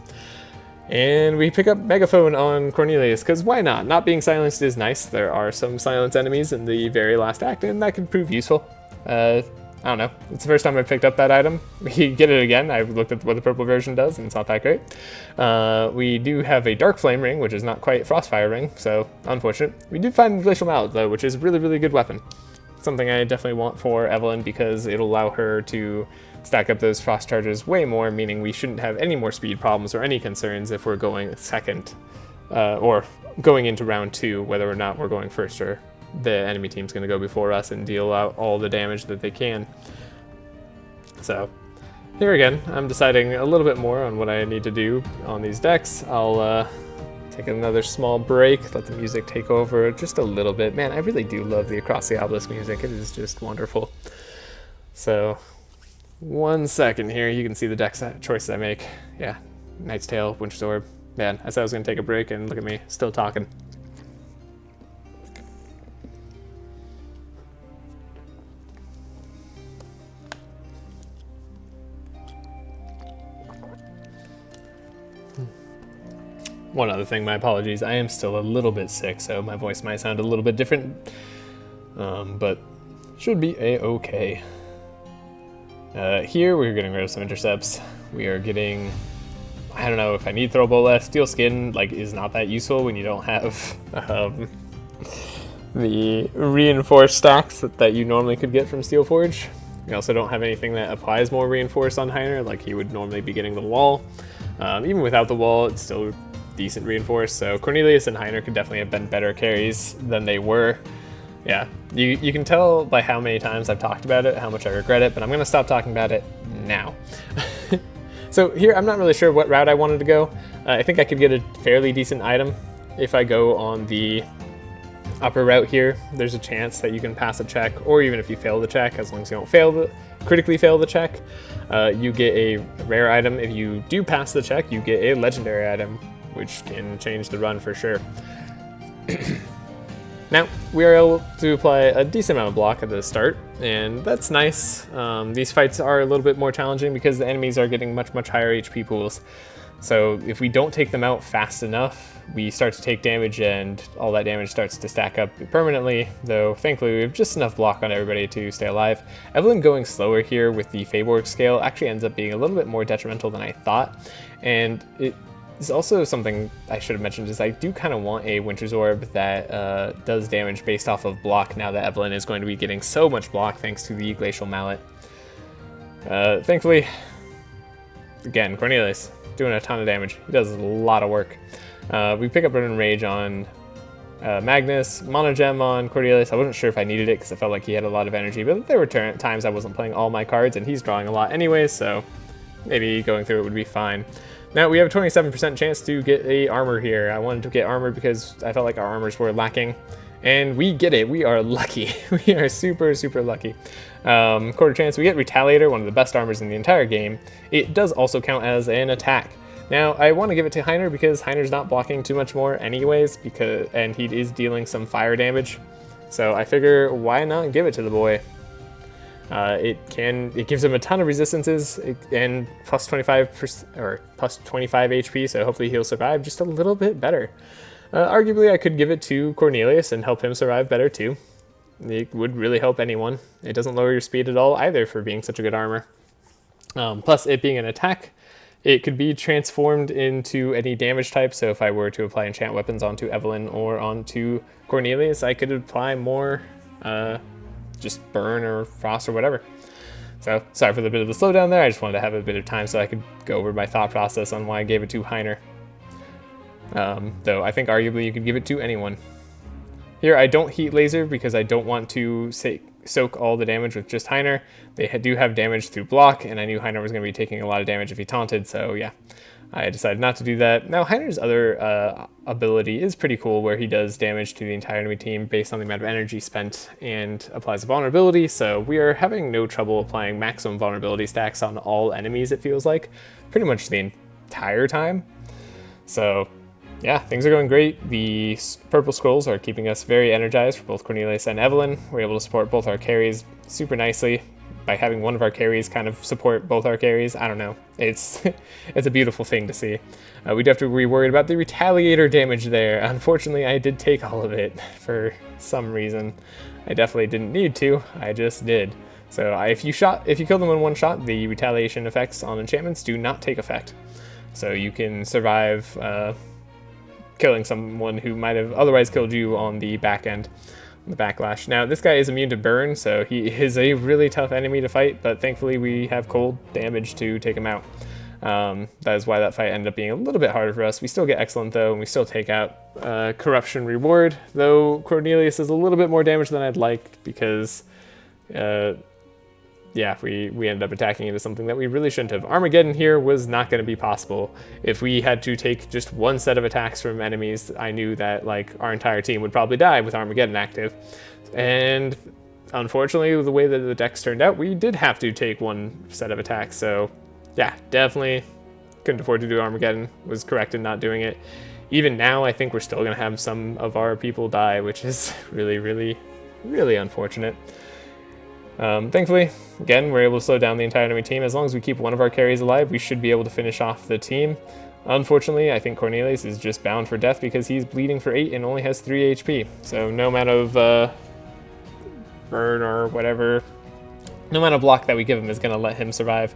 And we pick up Megaphone on Cornelius, because why not? Not being silenced is nice. There are some silence enemies in the very last act, and that could prove useful. I don't know. It's the first time I've picked up that item. We get it again. I've looked at what the purple version does, and it's not that great. We do have a Dark Flame Ring, which is not quite Frostfire Ring, so unfortunate. We do find Glacial Mallet, though, which is a really, really good weapon. Something I definitely want for Evelyn, because it'll allow her to stack up those Frost charges way more, meaning we shouldn't have any more speed problems or any concerns if we're going second, or going into round 2, whether or not we're going first or the enemy team's going to go before us and deal out all the damage that they can. So here again, I'm deciding a little bit more on what I need to do on these decks. I'll take another small break, let the music take over just a little bit. Man, I really do love the Across the Obelisk music. It is just wonderful. So 1 second here, you can see the deck choices I make. Yeah, Knight's Tale, Winter's Orb. Man, I said I was going to take a break, and look at me, still talking. One other thing, my apologies, I am still a little bit sick, so my voice might sound a little bit different, but should be a-okay. Here we're getting rid of some intercepts. We are getting, I don't know if I need Throw Bola. Steel Skin is not that useful when you don't have the reinforced stacks that you normally could get from Steel Forge. We also don't have anything that applies more reinforced on Heiner, like he would normally be getting the wall. Even without the wall, it's still decent reinforced, so Cornelius and Heiner could definitely have been better carries than they were. Yeah, you can tell by how many times I've talked about it, how much I regret it, but I'm going to stop talking about it now. So here, I'm not really sure what route I wanted to go. I think I could get a fairly decent item if I go on the upper route here. There's a chance that you can pass a check, or even if you fail the check, as long as you don't critically fail the check, you get a rare item. If you do pass the check, you get a legendary item, which can change the run for sure. Now, we are able to apply a decent amount of block at the start, and that's nice. These fights are a little bit more challenging because the enemies are getting much, much higher HP pools. So if we don't take them out fast enough, we start to take damage, and all that damage starts to stack up permanently, though thankfully we have just enough block on everybody to stay alive. Evelyn going slower here with the Feyborg scale actually ends up being a little bit more detrimental than I thought, and it is also something I should have mentioned is I do kind of want a Winter's Orb that does damage based off of block, now that Evelyn is going to be getting so much block thanks to the Glacial Mallet. Thankfully, again, Cornelius doing a ton of damage. He does a lot of work. We pick up Burning Rage on Magnus, Mono Gem on Cornelius. I wasn't sure if I needed it because I felt like he had a lot of energy, but there were times I wasn't playing all my cards, and he's drawing a lot anyway, so maybe going through it would be fine. Now, we have a 27% chance to get a armor here. I wanted to get armor because I felt like our armors were lacking, and we get it. We are lucky. We are super, super lucky. Quarter chance, we get Retaliator, one of the best armors in the entire game. It does also count as an attack. Now, I want to give it to Heiner because Heiner's not blocking too much more anyways, and he is dealing some fire damage. So I figure, why not give it to the boy? It gives him a ton of resistances and plus 25% or plus 25 HP, so hopefully he'll survive just a little bit better. Arguably, I could give it to Cornelius and help him survive better too. It would really help anyone. It doesn't lower your speed at all either for being such a good armor. Plus, it being an attack, it could be transformed into any damage type. So if I were to apply enchant weapons onto Evelyn or onto Cornelius, I could apply more just burn or frost or whatever. So sorry for the bit of the slowdown there. I just wanted to have a bit of time so I could go over my thought process on why I gave it to Heiner. Though I think arguably you could give it to anyone. Here I don't heat laser because I don't want to soak all the damage with just Heiner. They do have damage through block, and I knew Heiner was going to be taking a lot of damage if he taunted, so yeah. I decided not to do that. Now, Heiner's other ability is pretty cool, where he does damage to the entire enemy team based on the amount of energy spent and applies a vulnerability, so we are having no trouble applying maximum vulnerability stacks on all enemies, it feels like, pretty much the entire time. So yeah, things are going great. The purple scrolls are keeping us very energized for both Cornelius and Evelyn. We're able to support both our carries super nicely by having one of our carries kind of support both our carries. I don't know. It's it's a beautiful thing to see. We do have to be worried about the retaliator damage there. Unfortunately, I did take all of it for some reason. I definitely didn't need to. I just did. So if you kill them in one shot, the retaliation effects on enchantments do not take effect. So you can survive killing someone who might have otherwise killed you on the back end. The backlash. Now, this guy is immune to burn, so he is a really tough enemy to fight, but thankfully we have cold damage to take him out. That is why that fight ended up being a little bit harder for us. We still get excellent, though, and we still take out corruption reward, though Cornelius is a little bit more damage than I'd like because, yeah, we ended up attacking into something that we really shouldn't have. Armageddon here was not going to be possible. If we had to take just one set of attacks from enemies, I knew that like our entire team would probably die with Armageddon active. And unfortunately, the way that the decks turned out, we did have to take one set of attacks. So yeah, definitely couldn't afford to do Armageddon. Was correct in not doing it. Even now, I think we're still going to have some of our people die, which is really, really, really unfortunate. Thankfully, again, we're able to slow down the entire enemy team. As long as we keep one of our carries alive, we should be able to finish off the team. Unfortunately, I think Cornelius is just bound for death because he's bleeding for 8 and only has 3 HP. So no amount of burn or whatever, no amount of block that we give him is going to let him survive.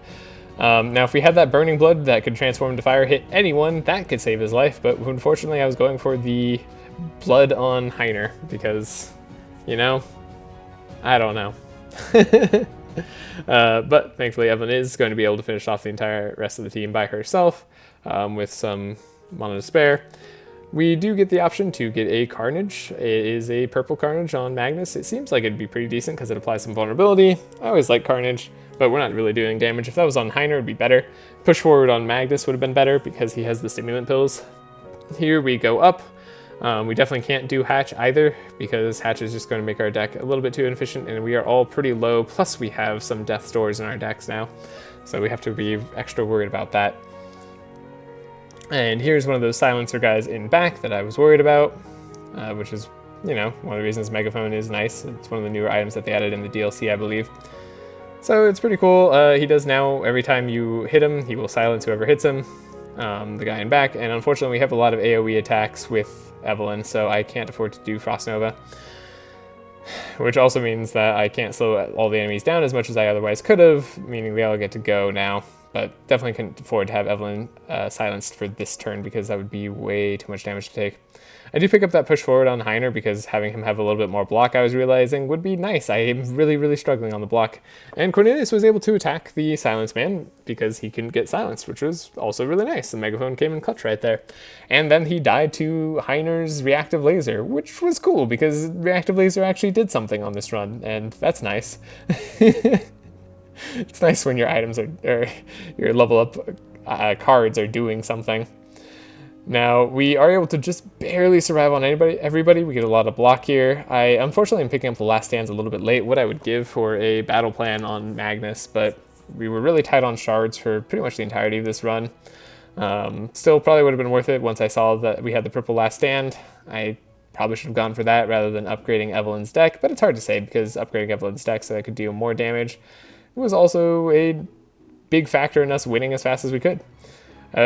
Now, if we had that burning blood that could transform into fire, hit anyone, that could save his life. But unfortunately, I was going for the blood on Heiner because, you know, I don't know. But thankfully Evelyn is going to be able to finish off the entire rest of the team by herself with some mana to spare. We do get the option to get a Carnage. It is a purple Carnage on Magnus. It seems like it'd be pretty decent because it applies some vulnerability. I always like Carnage, but we're not really doing damage. If that was on Heiner, it'd be better. Push forward on Magnus would have been better because he has the stimulant pills. Here we go up. We definitely can't do Hatch either because Hatch is just going to make our deck a little bit too inefficient, and we are all pretty low, plus we have some death stores in our decks now, so we have to be extra worried about that. And here's one of those silencer guys in back that I was worried about, which is, you know, one of the reasons Megaphone is nice. It's one of the newer items that they added in the DLC, I believe. So it's pretty cool. He does now, every time you hit him, he will silence whoever hits him, the guy in back, and unfortunately we have a lot of AoE attacks with Evelyn, so I can't afford to do Frost Nova, which also means that I can't slow all the enemies down as much as I otherwise could have, meaning they all get to go now, but definitely couldn't afford to have Evelyn silenced for this turn because that would be way too much damage to take. I do pick up that push forward on Heiner because having him have a little bit more block, I was realizing, would be nice. I am really, really struggling on the block. And Cornelius was able to attack the Silence Man because he couldn't get silenced, which was also really nice. The Megaphone came in clutch right there. And then he died to Heiner's Reactive Laser, which was cool because Reactive Laser actually did something on this run, and that's nice. It's nice when your items or your level up cards are doing something. Now, we are able to just barely survive on everybody. We get a lot of block here. I unfortunately am picking up the last stands a little bit late, what I would give for a battle plan on Magnus, but we were really tight on shards for pretty much the entirety of this run. Still probably would have been worth it once I saw that we had the purple last stand. I probably should have gone for that rather than upgrading Evelyn's deck, but it's hard to say because upgrading Evelyn's deck so that I could deal more damage was also a big factor in us winning as fast as we could.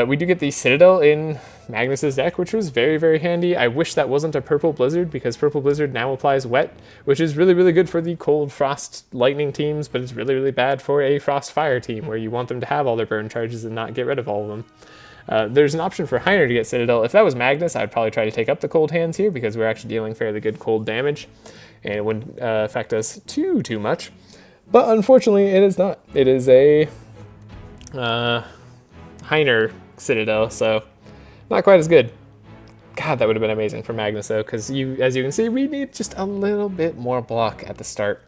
We do get the Citadel in Magnus's deck, which was very, very handy. I wish that wasn't a Purple Blizzard, because Purple Blizzard now applies Wet, which is really, really good for the Cold, Frost, Lightning teams, but it's really, really bad for a Frost Fire team, where you want them to have all their burn charges and not get rid of all of them. There's an option for Heiner to get Citadel. If that was Magnus, I'd probably try to take up the Cold Hands here, because we're actually dealing fairly good cold damage, and it wouldn't affect us too much. But unfortunately, it is not. It is a Heiner Citadel, so not quite as good. God, that would have been amazing for Magnus though, because as you can see, we need just a little bit more block at the start.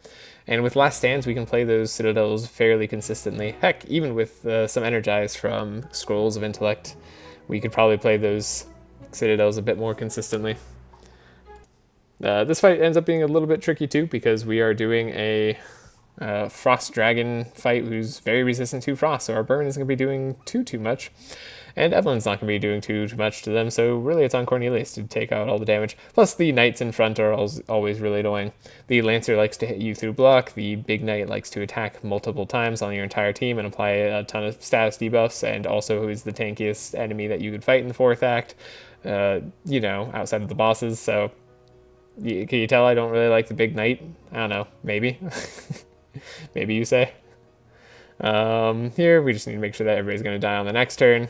And with Last Stands, we can play those Citadels fairly consistently. Heck, even with some Energize from Scrolls of Intellect, we could probably play those Citadels a bit more consistently. This fight ends up being a little bit tricky too, because we are doing a Frost Dragon fight who's very resistant to Frost, so our burn isn't going to be doing too much. And Evelyn's not going to be doing too much to them, so really it's on Cornelius to take out all the damage. Plus the Knights in front are always really annoying. The Lancer likes to hit you through block, the Big Knight likes to attack multiple times on your entire team and apply a ton of status debuffs, and also is the tankiest enemy that you could fight in the 4th act, you know, outside of the bosses, so can you tell I don't really like the Big Knight? I don't know, maybe. Maybe you say. Here, we just need to make sure that everybody's going to die on the next turn.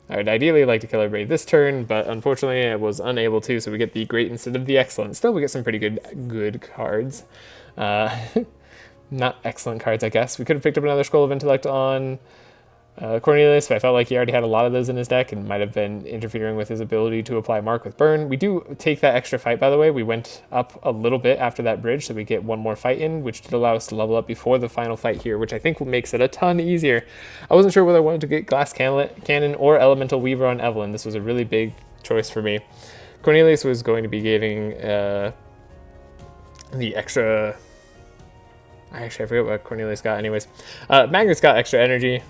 I would ideally like to kill everybody this turn, but unfortunately I was unable to, so we get the Great instead of the Excellent. Still, we get some pretty good cards. Not excellent cards, I guess. We could have picked up another Scroll of Intellect on Cornelius, but I felt like he already had a lot of those in his deck and might have been interfering with his ability to apply Mark with Burn. We do take that extra fight, by the way. We went up a little bit after that bridge, so we get one more fight in, which did allow us to level up before the final fight here, which I think makes it a ton easier. I wasn't sure whether I wanted to get Glass Cannon or Elemental Weaver on Evelyn. This was a really big choice for me. Cornelius was going to be getting the extra... Actually, I forget what Cornelius got anyways. Magnus got extra energy.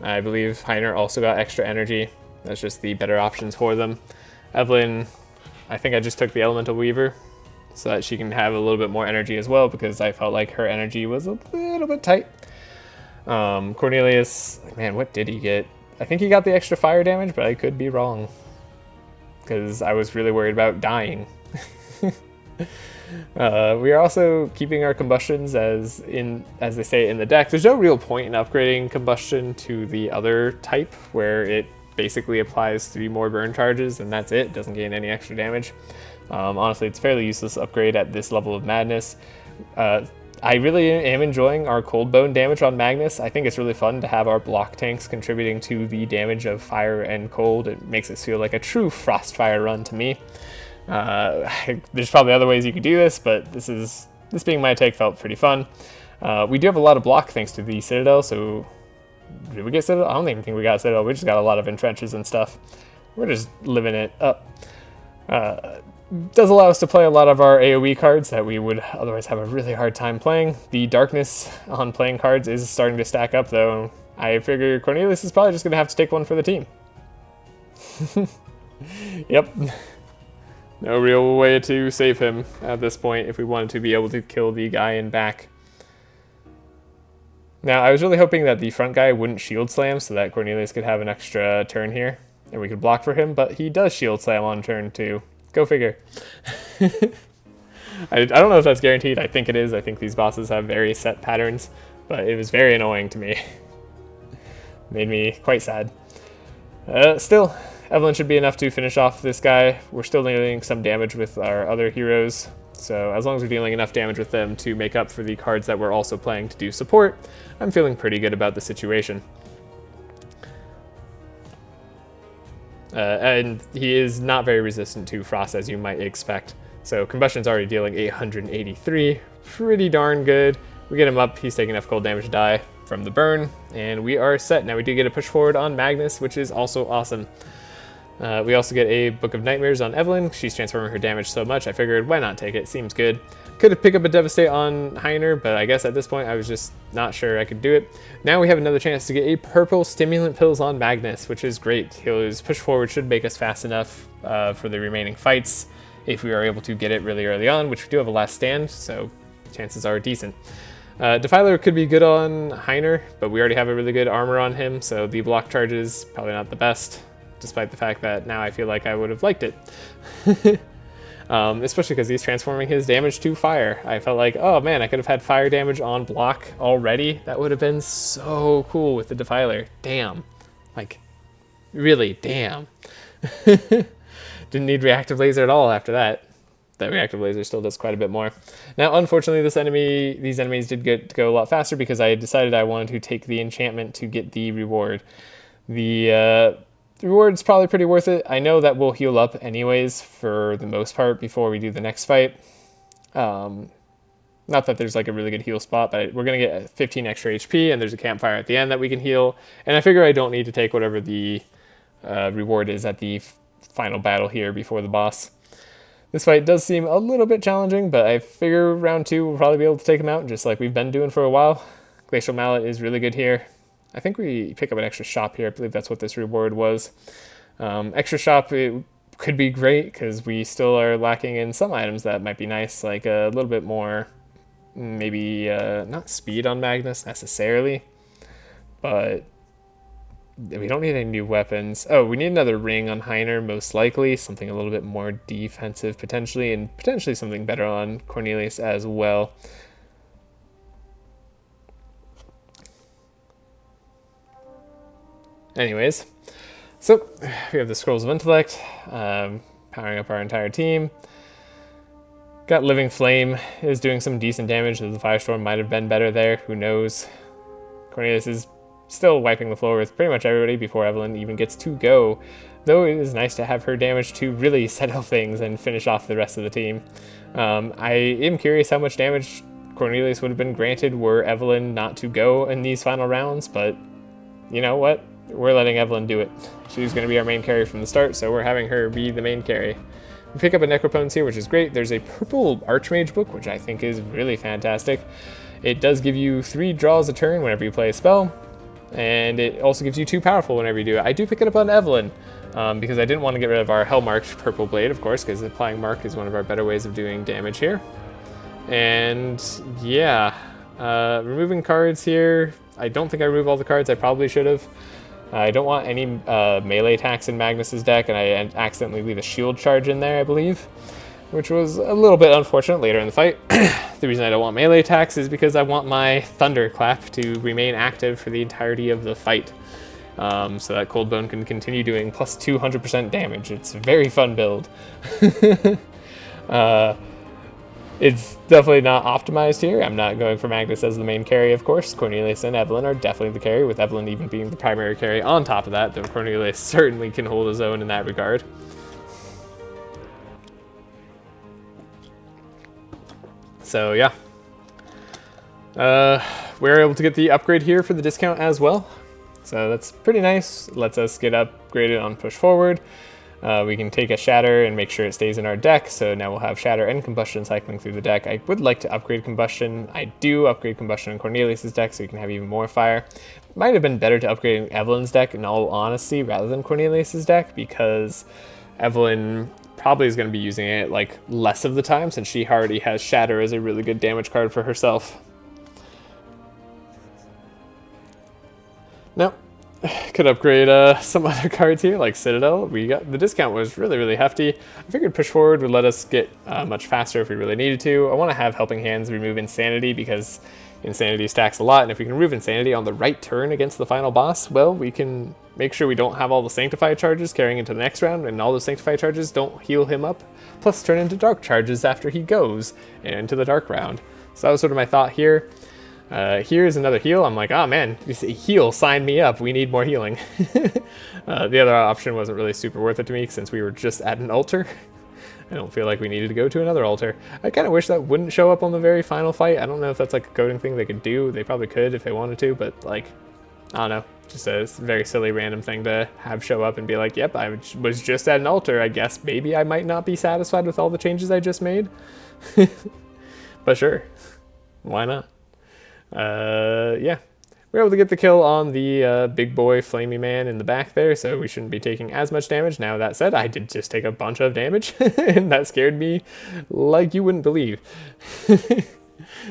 I believe Heiner also got extra energy. That's just the better options for them. Evelyn, I think I just took the Elemental Weaver so that she can have a little bit more energy as well, because I felt like her energy was a little bit tight. Cornelius, man, what did he get? I think he got the extra fire damage, but I could be wrong, because I was really worried about dying. We are also keeping our combustions as they say in the deck. There's no real point in upgrading combustion to the other type, where it basically applies 3 more burn charges and that's it. It doesn't gain any extra damage. Honestly, it's a fairly useless upgrade at this level of madness. I really am enjoying our cold bone damage on Magnus. I think it's really fun to have our block tanks contributing to the damage of fire and cold. It makes us feel like a true Frostfire run to me. There's probably other ways you could do this, but this being my take felt pretty fun. We do have a lot of block thanks to the Citadel, so did we get Citadel? I don't even think we got Citadel. We just got a lot of entrenches and stuff. We're just living it up. Does allow us to play a lot of our AoE cards that we would otherwise have a really hard time playing. The darkness on playing cards is starting to stack up, though. I figure Cornelius is probably just going to have to take one for the team. Yep. No real way to save him at this point if we wanted to be able to kill the guy in back. Now, I was really hoping that the front guy wouldn't shield slam so that Cornelius could have an extra turn here and we could block for him, but he does shield slam on turn 2. Go figure. I don't know if that's guaranteed. I think it is. I think these bosses have very set patterns, but it was very annoying to me. Made me quite sad. Still, Evelyn should be enough to finish off this guy. We're still dealing some damage with our other heroes, so as long as we're dealing enough damage with them to make up for the cards that we're also playing to do support, I'm feeling pretty good about the situation. And he is not very resistant to Frost, as you might expect. So Combustion's already dealing 883, pretty darn good. We get him up, he's taking enough cold damage to die from the burn, and we are set. Now we do get a push forward on Magnus, which is also awesome. We also get a Book of Nightmares on Evelyn. She's transforming her damage so much, I figured, why not take it? Seems good. Could have picked up a Devastate on Heiner, but I guess at this point I was just not sure I could do it. Now we have another chance to get a purple Stimulant Pills on Magnus, which is great. His push forward should make us fast enough for the remaining fights if we are able to get it really early on, which we do have a last stand, so chances are decent. Defiler could be good on Heiner, but we already have a really good armor on him, so the block charge is probably not the best, despite the fact that now I feel like I would have liked it. Especially because he's transforming his damage to fire. I felt like, oh man, I could have had fire damage on block already. That would have been so cool with the Defiler. Damn. Like, really, damn. Didn't need Reactive Laser at all after that. That Reactive Laser still does quite a bit more. Now, unfortunately, these enemies did get to go a lot faster because I decided I wanted to take the enchantment to get the reward. The reward's probably pretty worth it. I know that we'll heal up anyways for the most part before we do the next fight. Not that there's like a really good heal spot, but we're going to get 15 extra HP, and there's a campfire at the end that we can heal. And I figure I don't need to take whatever the reward is at the final battle here before the boss. This fight does seem a little bit challenging, but I figure round 2 we'll probably be able to take him out, just like we've been doing for a while. Glacial Mallet is really good here. I think we pick up an extra shop here. I believe that's what this reward was. Extra shop, it could be great, because we still are lacking in some items that might be nice, like a little bit more, maybe not speed on Magnus necessarily, but we don't need any new weapons. Oh, we need another ring on Heiner, most likely. Something a little bit more defensive, potentially, and potentially something better on Cornelius as well. Anyways, so we have the Scrolls of Intellect, powering up our entire team. Got Living Flame is doing some decent damage. The Firestorm might have been better there. Who knows? Cornelius is still wiping the floor with pretty much everybody before Evelyn even gets to go, though it is nice to have her damage to really settle things and finish off the rest of the team. I am curious how much damage Cornelius would have been granted were Evelyn not to go in these final rounds, but you know what? We're letting Evelyn do it. She's going to be our main carry from the start, so we're having her be the main carry. We pick up a Necropotence here, which is great. There's a purple Archmage book, which I think is really fantastic. It does give you 3 draws a turn whenever you play a spell, and it also gives you 2 powerful whenever you do it. I do pick it up on Evelyn, because I didn't want to get rid of our Hellmarked Purple Blade, of course, because applying Mark is one of our better ways of doing damage here. And yeah, removing cards here. I don't think I remove all the cards. I probably should have. I don't want any melee attacks in Magnus's deck, and I accidentally leave a shield charge in there, I believe, which was a little bit unfortunate later in the fight. The reason I don't want melee attacks is because I want my Thunderclap to remain active for the entirety of the fight, so that Cold Bone can continue doing plus 200% damage. It's a very fun build. It's definitely not optimized here. I'm not going for Magnus as the main carry, of course. Cornelius and Evelyn are definitely the carry, with Evelyn even being the primary carry on top of that, though Cornelius certainly can hold his own in that regard. So yeah. We're able to get the upgrade here for the discount as well. So that's pretty nice. Lets us get upgraded on Push Forward. We can take a Shatter and make sure it stays in our deck, so now we'll have Shatter and Combustion cycling through the deck. I would like to upgrade Combustion. I do upgrade Combustion in Cornelius' deck, so you can have even more fire. Might have been better to upgrade Evelyn's deck, in all honesty, rather than Cornelius' deck, because Evelyn probably is going to be using it like less of the time, since she already has Shatter as a really good damage card for herself. Now, could upgrade some other cards here, like Citadel. The discount was really hefty. I figured Push Forward would let us get much faster if we really needed to. I want to have Helping Hands remove Insanity, because Insanity stacks a lot, and if we can remove Insanity on the right turn against the final boss, well, we can make sure we don't have all the Sanctify charges carrying into the next round, and all those Sanctify charges don't heal him up, plus turn into Dark charges after he goes into the Dark round. So that was sort of my thought here. Here's another heal. I'm like, oh man, heal, sign me up. We need more healing. The other option wasn't really super worth it to me, since we were just at an altar. I don't feel like we needed to go to another altar. I kind of wish that wouldn't show up on the very final fight. I don't know if that's like a coding thing they could do. They probably could if they wanted to, but like, I don't know. Just a very silly random thing to have show up and be like, yep, I was just at an altar. I guess maybe I might not be satisfied with all the changes I just made. But sure, why not? Yeah, we're able to get the kill on the big boy flamey man in the back there, so we shouldn't be taking as much damage. Now, that said, I did just take a bunch of damage, and that scared me like you wouldn't believe.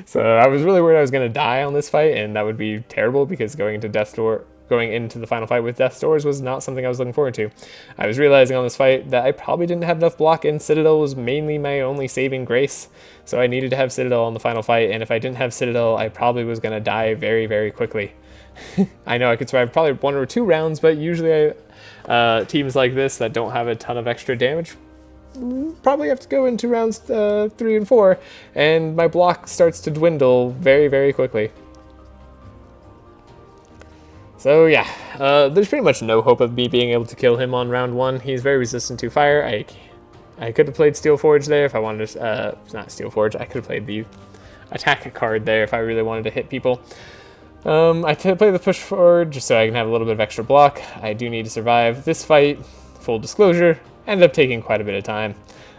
So I was really worried I was going to die on this fight, and that would be terrible, because going into the final fight with Death's Doors was not something I was looking forward to. I was realizing on this fight that I probably didn't have enough block, and Citadel was mainly my only saving grace, so I needed to have Citadel on the final fight, and if I didn't have Citadel, I probably was going to die very quickly. I know I could survive probably 1 or 2 rounds, but usually teams like this that don't have a ton of extra damage probably have to go into rounds 3 and 4, and my block starts to dwindle very quickly. So yeah, there's pretty much no hope of me being able to kill him on round 1. He's very resistant to fire. I could have played Steel Forge there if I wanted to, not Steel Forge, I could have played the attack a card there if I really wanted to hit people. I play the push forward just so I can have a little bit of extra block. I do need to survive this fight. Full disclosure, ended up taking quite a bit of time.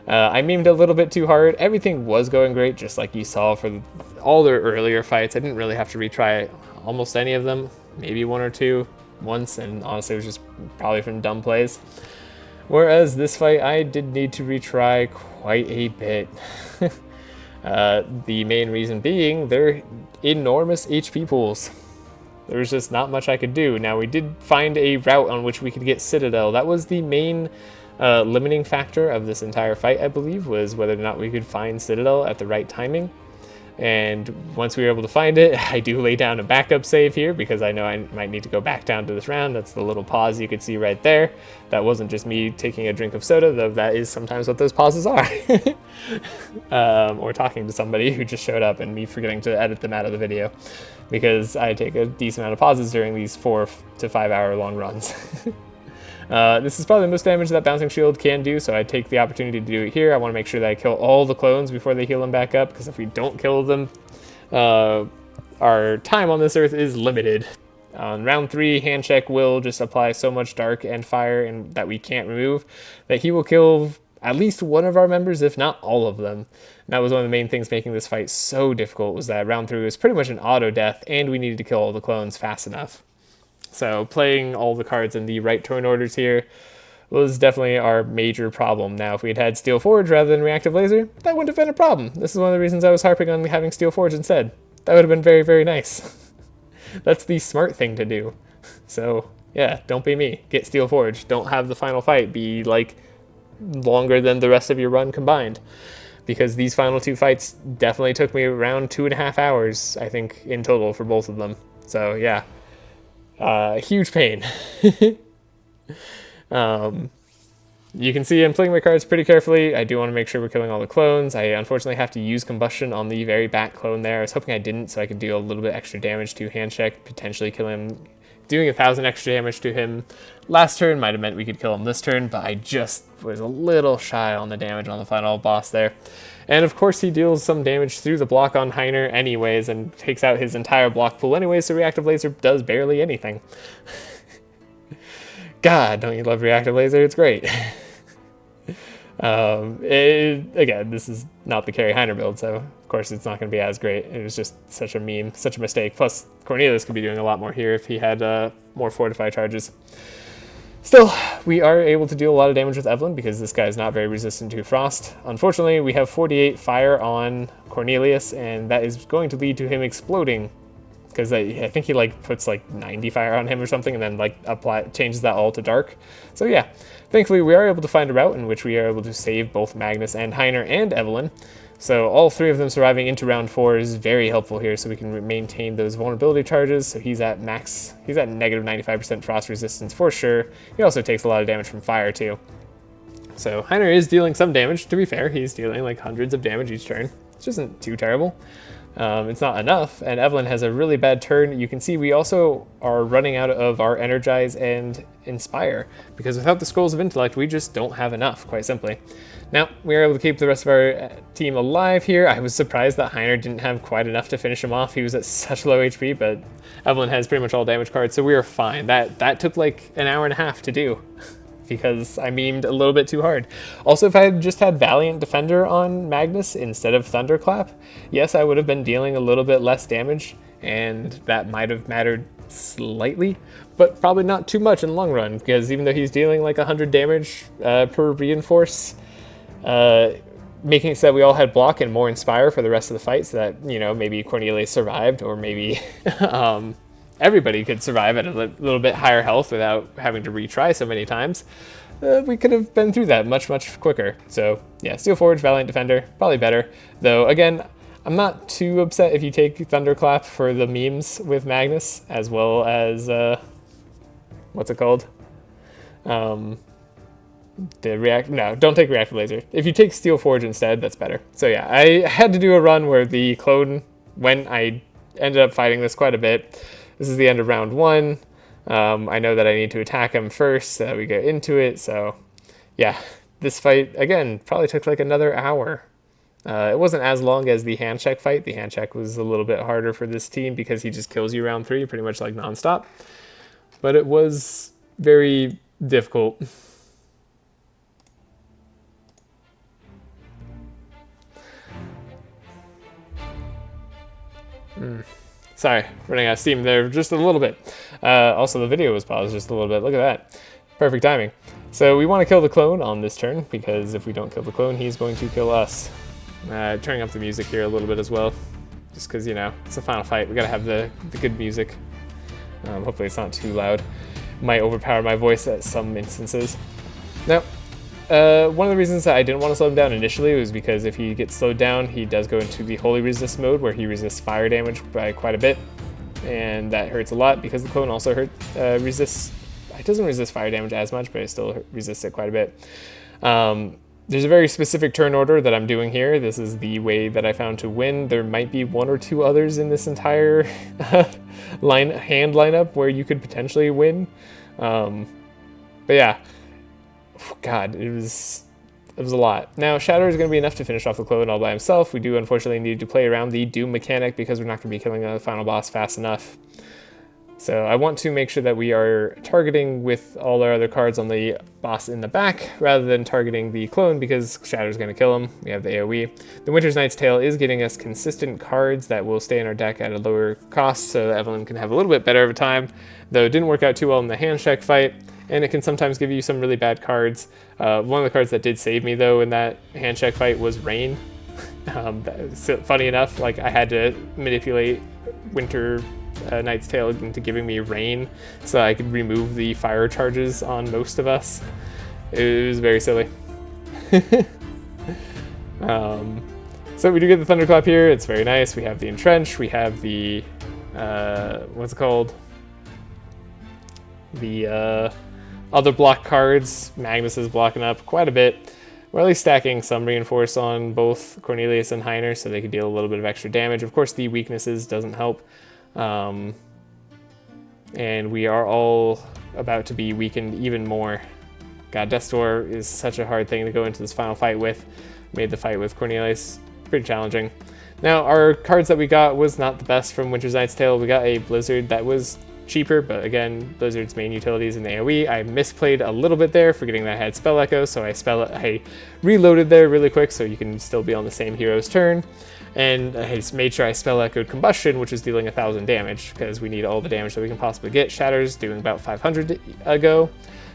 I memed a little bit too hard. Everything was going great, just like you saw for all their earlier fights. I didn't really have to retry almost any of them, maybe one or two once, and honestly it was just probably from dumb plays. Whereas this fight, I did need to retry quite a bit. The main reason being their enormous HP pools. There was just not much I could do. Now, we did find a route on which we could get Citadel. That was the main limiting factor of this entire fight, I believe, was whether or not we could find Citadel at the right timing. And once we were able to find it, I do lay down a backup save here because I know I might need to go back down to this round. That's the little pause you could see right there. That wasn't just me taking a drink of soda, though that is sometimes what those pauses are. Or talking to somebody who just showed up and me forgetting to edit them out of the video because I take a decent amount of pauses during these 4 to 5 hour long runs. This is probably the most damage that Bouncing Shield can do, so I take the opportunity to do it here. I want to make sure that I kill all the clones before they heal them back up, because if we don't kill them, our time on this earth is limited. On round 3, Handcheck will just apply so much dark and fire and that we can't remove that he will kill at least one of our members, if not all of them. And that was one of the main things making this fight so difficult, was that round 3 was pretty much an auto death, and we needed to kill all the clones fast enough. So playing all the cards in the right turn orders here was definitely our major problem. Now, if we had had Steel Forge rather than Reactive Laser, that wouldn't have been a problem. This is one of the reasons I was harping on having Steel Forge instead. That would have been very, very nice. That's the smart thing to do. So, yeah, don't be me. Get Steel Forge. Don't have the final fight be, like, longer than the rest of your run combined. Because these final 2 fights definitely took me around 2.5 hours, I think, in total for both of them. So, yeah. Huge pain. You can see I'm playing my cards pretty carefully. I do want to make sure we're killing all the clones. I unfortunately have to use Combustion on the very back clone there. I was hoping I didn't, so I could deal a little bit extra damage to Handcheck, potentially kill him. Doing 1,000 extra damage to him last turn might have meant we could kill him this turn, but I just was a little shy on the damage on the final boss there. And of course he deals some damage through the block on Heiner anyways and takes out his entire block pool anyways, so Reactive Laser does barely anything. God, don't you love Reactive Laser? It's great. Again, this is not the carry Heiner build, so of course it's not going to be as great. It was just such a meme, such a mistake. Plus, Cornelius could be doing a lot more here if he had more Fortify charges. Still, we are able to deal a lot of damage with Evelyn because this guy is not very resistant to Frost. Unfortunately, we have 48 fire on Cornelius, and that is going to lead to him exploding because I think he like puts like 90 fire on him or something and then like changes that all to dark. So yeah, thankfully we are able to find a route in which we are able to save both Magnus and Heiner and Evelyn. So all 3 of them surviving into round 4 is very helpful here, so we can maintain those vulnerability charges. So he's at max, he's at negative 95% frost resistance for sure. He also takes a lot of damage from fire too. So Heiner is dealing some damage, to be fair. He's dealing like hundreds of damage each turn, which isn't too terrible. It's not enough, and Evelyn has a really bad turn. You can see we also are running out of our Energize and Inspire, because without the Scrolls of Intellect, we just don't have enough, quite simply. Now, we were able to keep the rest of our team alive here. I was surprised that Heiner didn't have quite enough to finish him off. He was at such low HP, but Evelyn has pretty much all damage cards, so we were fine. That took like an hour and a half to do, because I memed a little bit too hard. Also, if I had just had Valiant Defender on Magnus instead of Thunderclap, yes, I would have been dealing a little bit less damage, and that might have mattered slightly, but probably not too much in the long run, because even though he's dealing like 100 damage per reinforce, making it so that we all had block and more Inspire for the rest of the fight, so that, you know, maybe Cornelius survived, or maybe everybody could survive at a little bit higher health without having to retry so many times. We could have been through that much, much quicker. So yeah, Steel Forge, Valiant Defender, probably better. Though again, I'm not too upset if you take Thunderclap for the memes with Magnus, as well as, what's it called? No, don't take Reactive Laser. If you take Steel Forge instead, that's better. So yeah, I had to do a run where the clone, when I ended up fighting this quite a bit. This is the end of round 1. I know that I need to attack him first so that we get into it. So yeah, this fight, again, probably took like another hour. It wasn't as long as the hand check fight. The hand check was a little bit harder for this team because he just kills you round 3, pretty much like nonstop. But it was very difficult. Sorry, running out of steam there just a little bit. Also, the video was paused just a little bit. Look at that. Perfect timing. So we want to kill the clone on this turn, because if we don't kill the clone, he's going to kill us. Turning up the music here a little bit as well, just because, you know, it's a final fight. We gotta have the good music. Hopefully it's not too loud. Might overpower my voice at some instances. Now, one of the reasons that I didn't want to slow him down initially was because if he gets slowed down, he does go into the holy resist mode, where he resists fire damage by quite a bit, and that hurts a lot because the clone also resists. It doesn't resist fire damage as much, but it still resists it quite a bit. There's a very specific turn order that I'm doing here. This is the way that I found to win. There might be 1 or 2 others in this entire hand lineup where you could potentially win. But yeah, God, it was a lot. Now, Shatter is going to be enough to finish off the clone all by himself. We do unfortunately need to play around the Doom mechanic because we're not going to be killing the final boss fast enough. So I want to make sure that we are targeting with all our other cards on the boss in the back, rather than targeting the clone, because Shatter's going to kill him. We have the AoE. The Winter's Knight's Tale is getting us consistent cards that will stay in our deck at a lower cost, so Evelyn can have a little bit better of a time, though it didn't work out too well in the hand check fight, and it can sometimes give you some really bad cards. One of the cards that did save me, though, in that hand check fight was Rain. Funny enough, like, I had to manipulate Winter Knight's Tale into giving me rain so I could remove the fire charges on most of us. It was very silly. So we do get the Thunderclap here. It's very nice. We have the Entrench. We have the what's it called? The other block cards. Magnus is blocking up quite a bit. We're at least stacking some reinforce on both Cornelius and Heiner so they can deal a little bit of extra damage. Of course, the weaknesses doesn't help. And we are all about to be weakened even more. God, Death's Door is such a hard thing to go into this final fight with. Made the fight with Cornelius pretty challenging. Now, our cards that we got was not the best from Winter's Knight's Tale. We got a Blizzard that was cheaper, but again, Blizzard's main utility is in the AoE. I misplayed a little bit there, forgetting that I had Spell Echo, so I reloaded there really quick so you can still be on the same hero's turn. And I just made sure I Spell Echoed Combustion, which is dealing 1,000 damage, because we need all the damage that we can possibly get. Shatter's doing about 500 ago,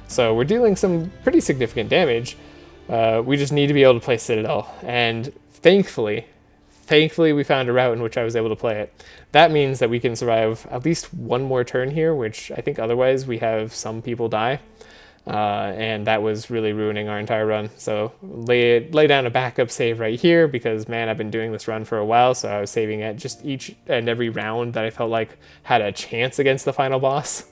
so we're dealing some pretty significant damage. We just need to be able to play Citadel, and thankfully we found a route in which I was able to play it. That means that we can survive at least 1 more turn here, which I think otherwise we have some people die. And that was really ruining our entire run. So lay down a backup save right here, because man, I've been doing this run for a while, so I was saving at just each and every round that I felt like had a chance against the final boss,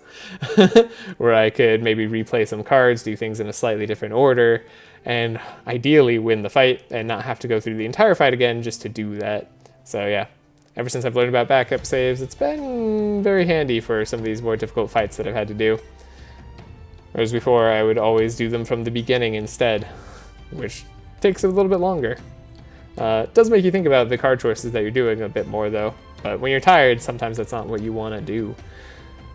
where I could maybe replay some cards, do things in a slightly different order, and ideally win the fight and not have to go through the entire fight again just to do that. So yeah, ever since I've learned about backup saves, it's been very handy for some of these more difficult fights that I've had to do. Whereas before, I would always do them from the beginning instead, which takes a little bit longer. It does make you think about the card choices that you're doing a bit more, though. But when you're tired, sometimes that's not what you want to do.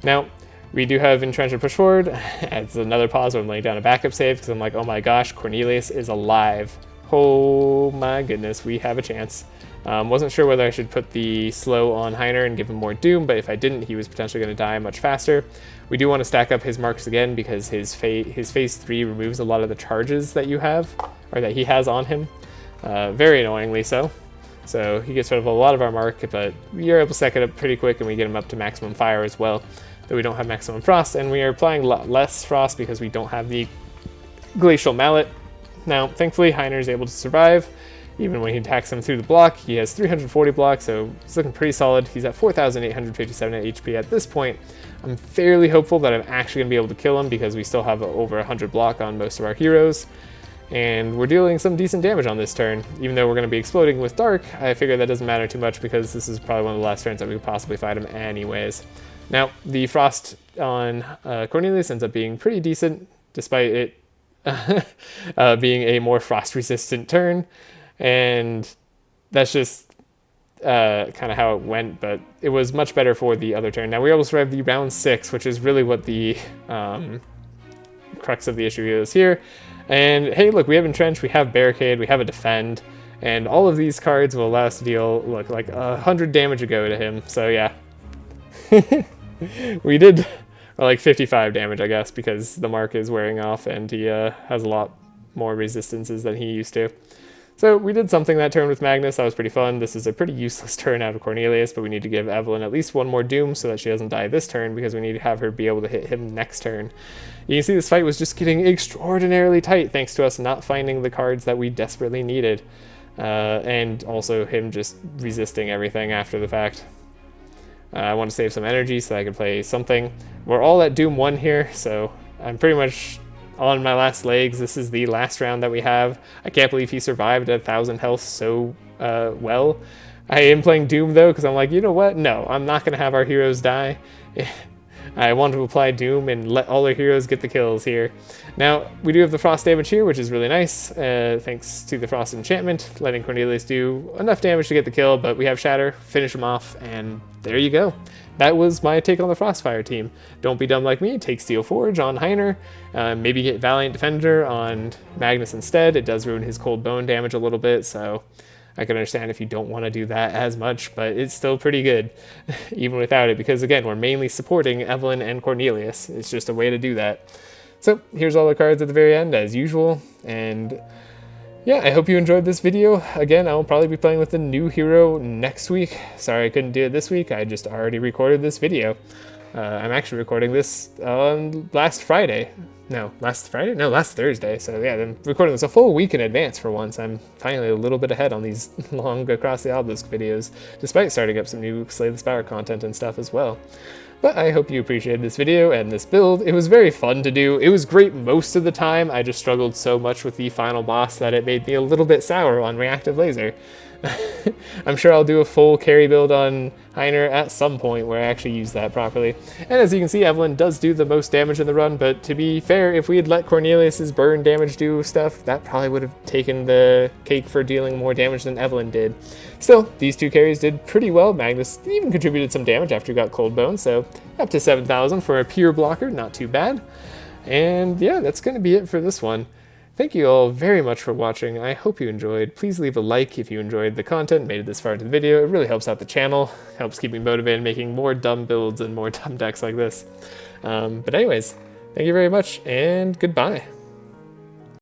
Now, we do have Entrench and Push Forward. It's another pause when I'm laying down a backup save, because I'm like, oh my gosh, Cornelius is alive. Oh my goodness, we have a chance. Wasn't sure whether I should put the slow on Heiner and give him more doom, but if I didn't, he was potentially going to die much faster. We do want to stack up his marks again, because his phase 3 removes a lot of the charges that you have, or that he has on him, very annoyingly so. So he gets rid of a lot of our mark, but we are able to stack it up pretty quick, and we get him up to maximum fire as well, though we don't have maximum frost, and we are applying a lot less frost because we don't have the glacial mallet. Now, thankfully, Heiner is able to survive. Even when he attacks him through the block, he has 340 block, so it's looking pretty solid. He's at 4,857 HP at this point. I'm fairly hopeful that I'm actually going to be able to kill him, because we still have over 100 block on most of our heroes. And we're dealing some decent damage on this turn. Even though we're going to be exploding with Dark, I figure that doesn't matter too much, because this is probably one of the last turns that we could possibly fight him anyways. Now, the Frost on Cornelius ends up being pretty decent, despite it being a more frost-resistant turn. And that's just kind of how it went, but it was much better for the other turn. Now we almost survived the round 6, which is really what the crux of the issue is here. And hey, look, we have Entrench, we have Barricade, we have a Defend, and all of these cards will allow us to deal, look, like 100 damage ago to him. So yeah, we did, or like 55 damage, I guess, because the mark is wearing off and he has a lot more resistances than he used to. So we did something that turn with Magnus. That was pretty fun. This is a pretty useless turn out of Cornelius, but we need to give Evelyn at least one more Doom so that she doesn't die this turn, because we need to have her be able to hit him next turn. You can see this fight was just getting extraordinarily tight thanks to us not finding the cards that we desperately needed. And also him just resisting everything after the fact. I want to save some energy so I can play something. We're all at Doom 1 here, so I'm pretty much on my last legs. This is the last round that we have. I can't believe he survived at 1,000 health so well. I am playing Doom though, because I'm like, you know what? No, I'm not going to have our heroes die. I want to apply Doom and let all our heroes get the kills here. Now, we do have the Frost damage here, which is really nice, thanks to the Frost enchantment, letting Cornelius do enough damage to get the kill, but we have Shatter, finish him off, and there you go. That was my take on the Frostfire team. Don't be dumb like me, take Steel Forge on Heiner, maybe get Valiant Defender on Magnus instead. It does ruin his Cold Bone damage a little bit, so I can understand if you don't want to do that as much, but it's still pretty good, even without it, because again, we're mainly supporting Evelyn and Cornelius. It's just a way to do that. So here's all the cards at the very end, as usual, and yeah, I hope you enjoyed this video. Again, I'll probably be playing with the new hero next week. Sorry I couldn't do it this week, I just already recorded this video. I'm actually recording this on last Thursday. So yeah, I'm recording this a full week in advance for once. I'm finally a little bit ahead on these long Across the Obelisk videos, despite starting up some new Slay the Spire content and stuff as well. But I hope you appreciated this video and this build. It was very fun to do. It was great most of the time. I just struggled so much with the final boss that it made me a little bit sour on Reactive Laser. I'm sure I'll do a full carry build on Heiner at some point where I actually use that properly. And as you can see, Evelyn does do the most damage in the run, but to be fair, if we had let Cornelius's burn damage do stuff, that probably would have taken the cake for dealing more damage than Evelyn did. Still, these two carries did pretty well. Magnus even contributed some damage after he got Cold Bone, so up to 7,000 for a pure blocker, not too bad. And yeah, that's going to be it for this one. Thank you all very much for watching. I hope you enjoyed. Please leave a like if you enjoyed the content, made it this far into the video. It really helps out the channel, helps keep me motivated making more dumb builds and more dumb decks like this. But anyways, thank you very much, and goodbye.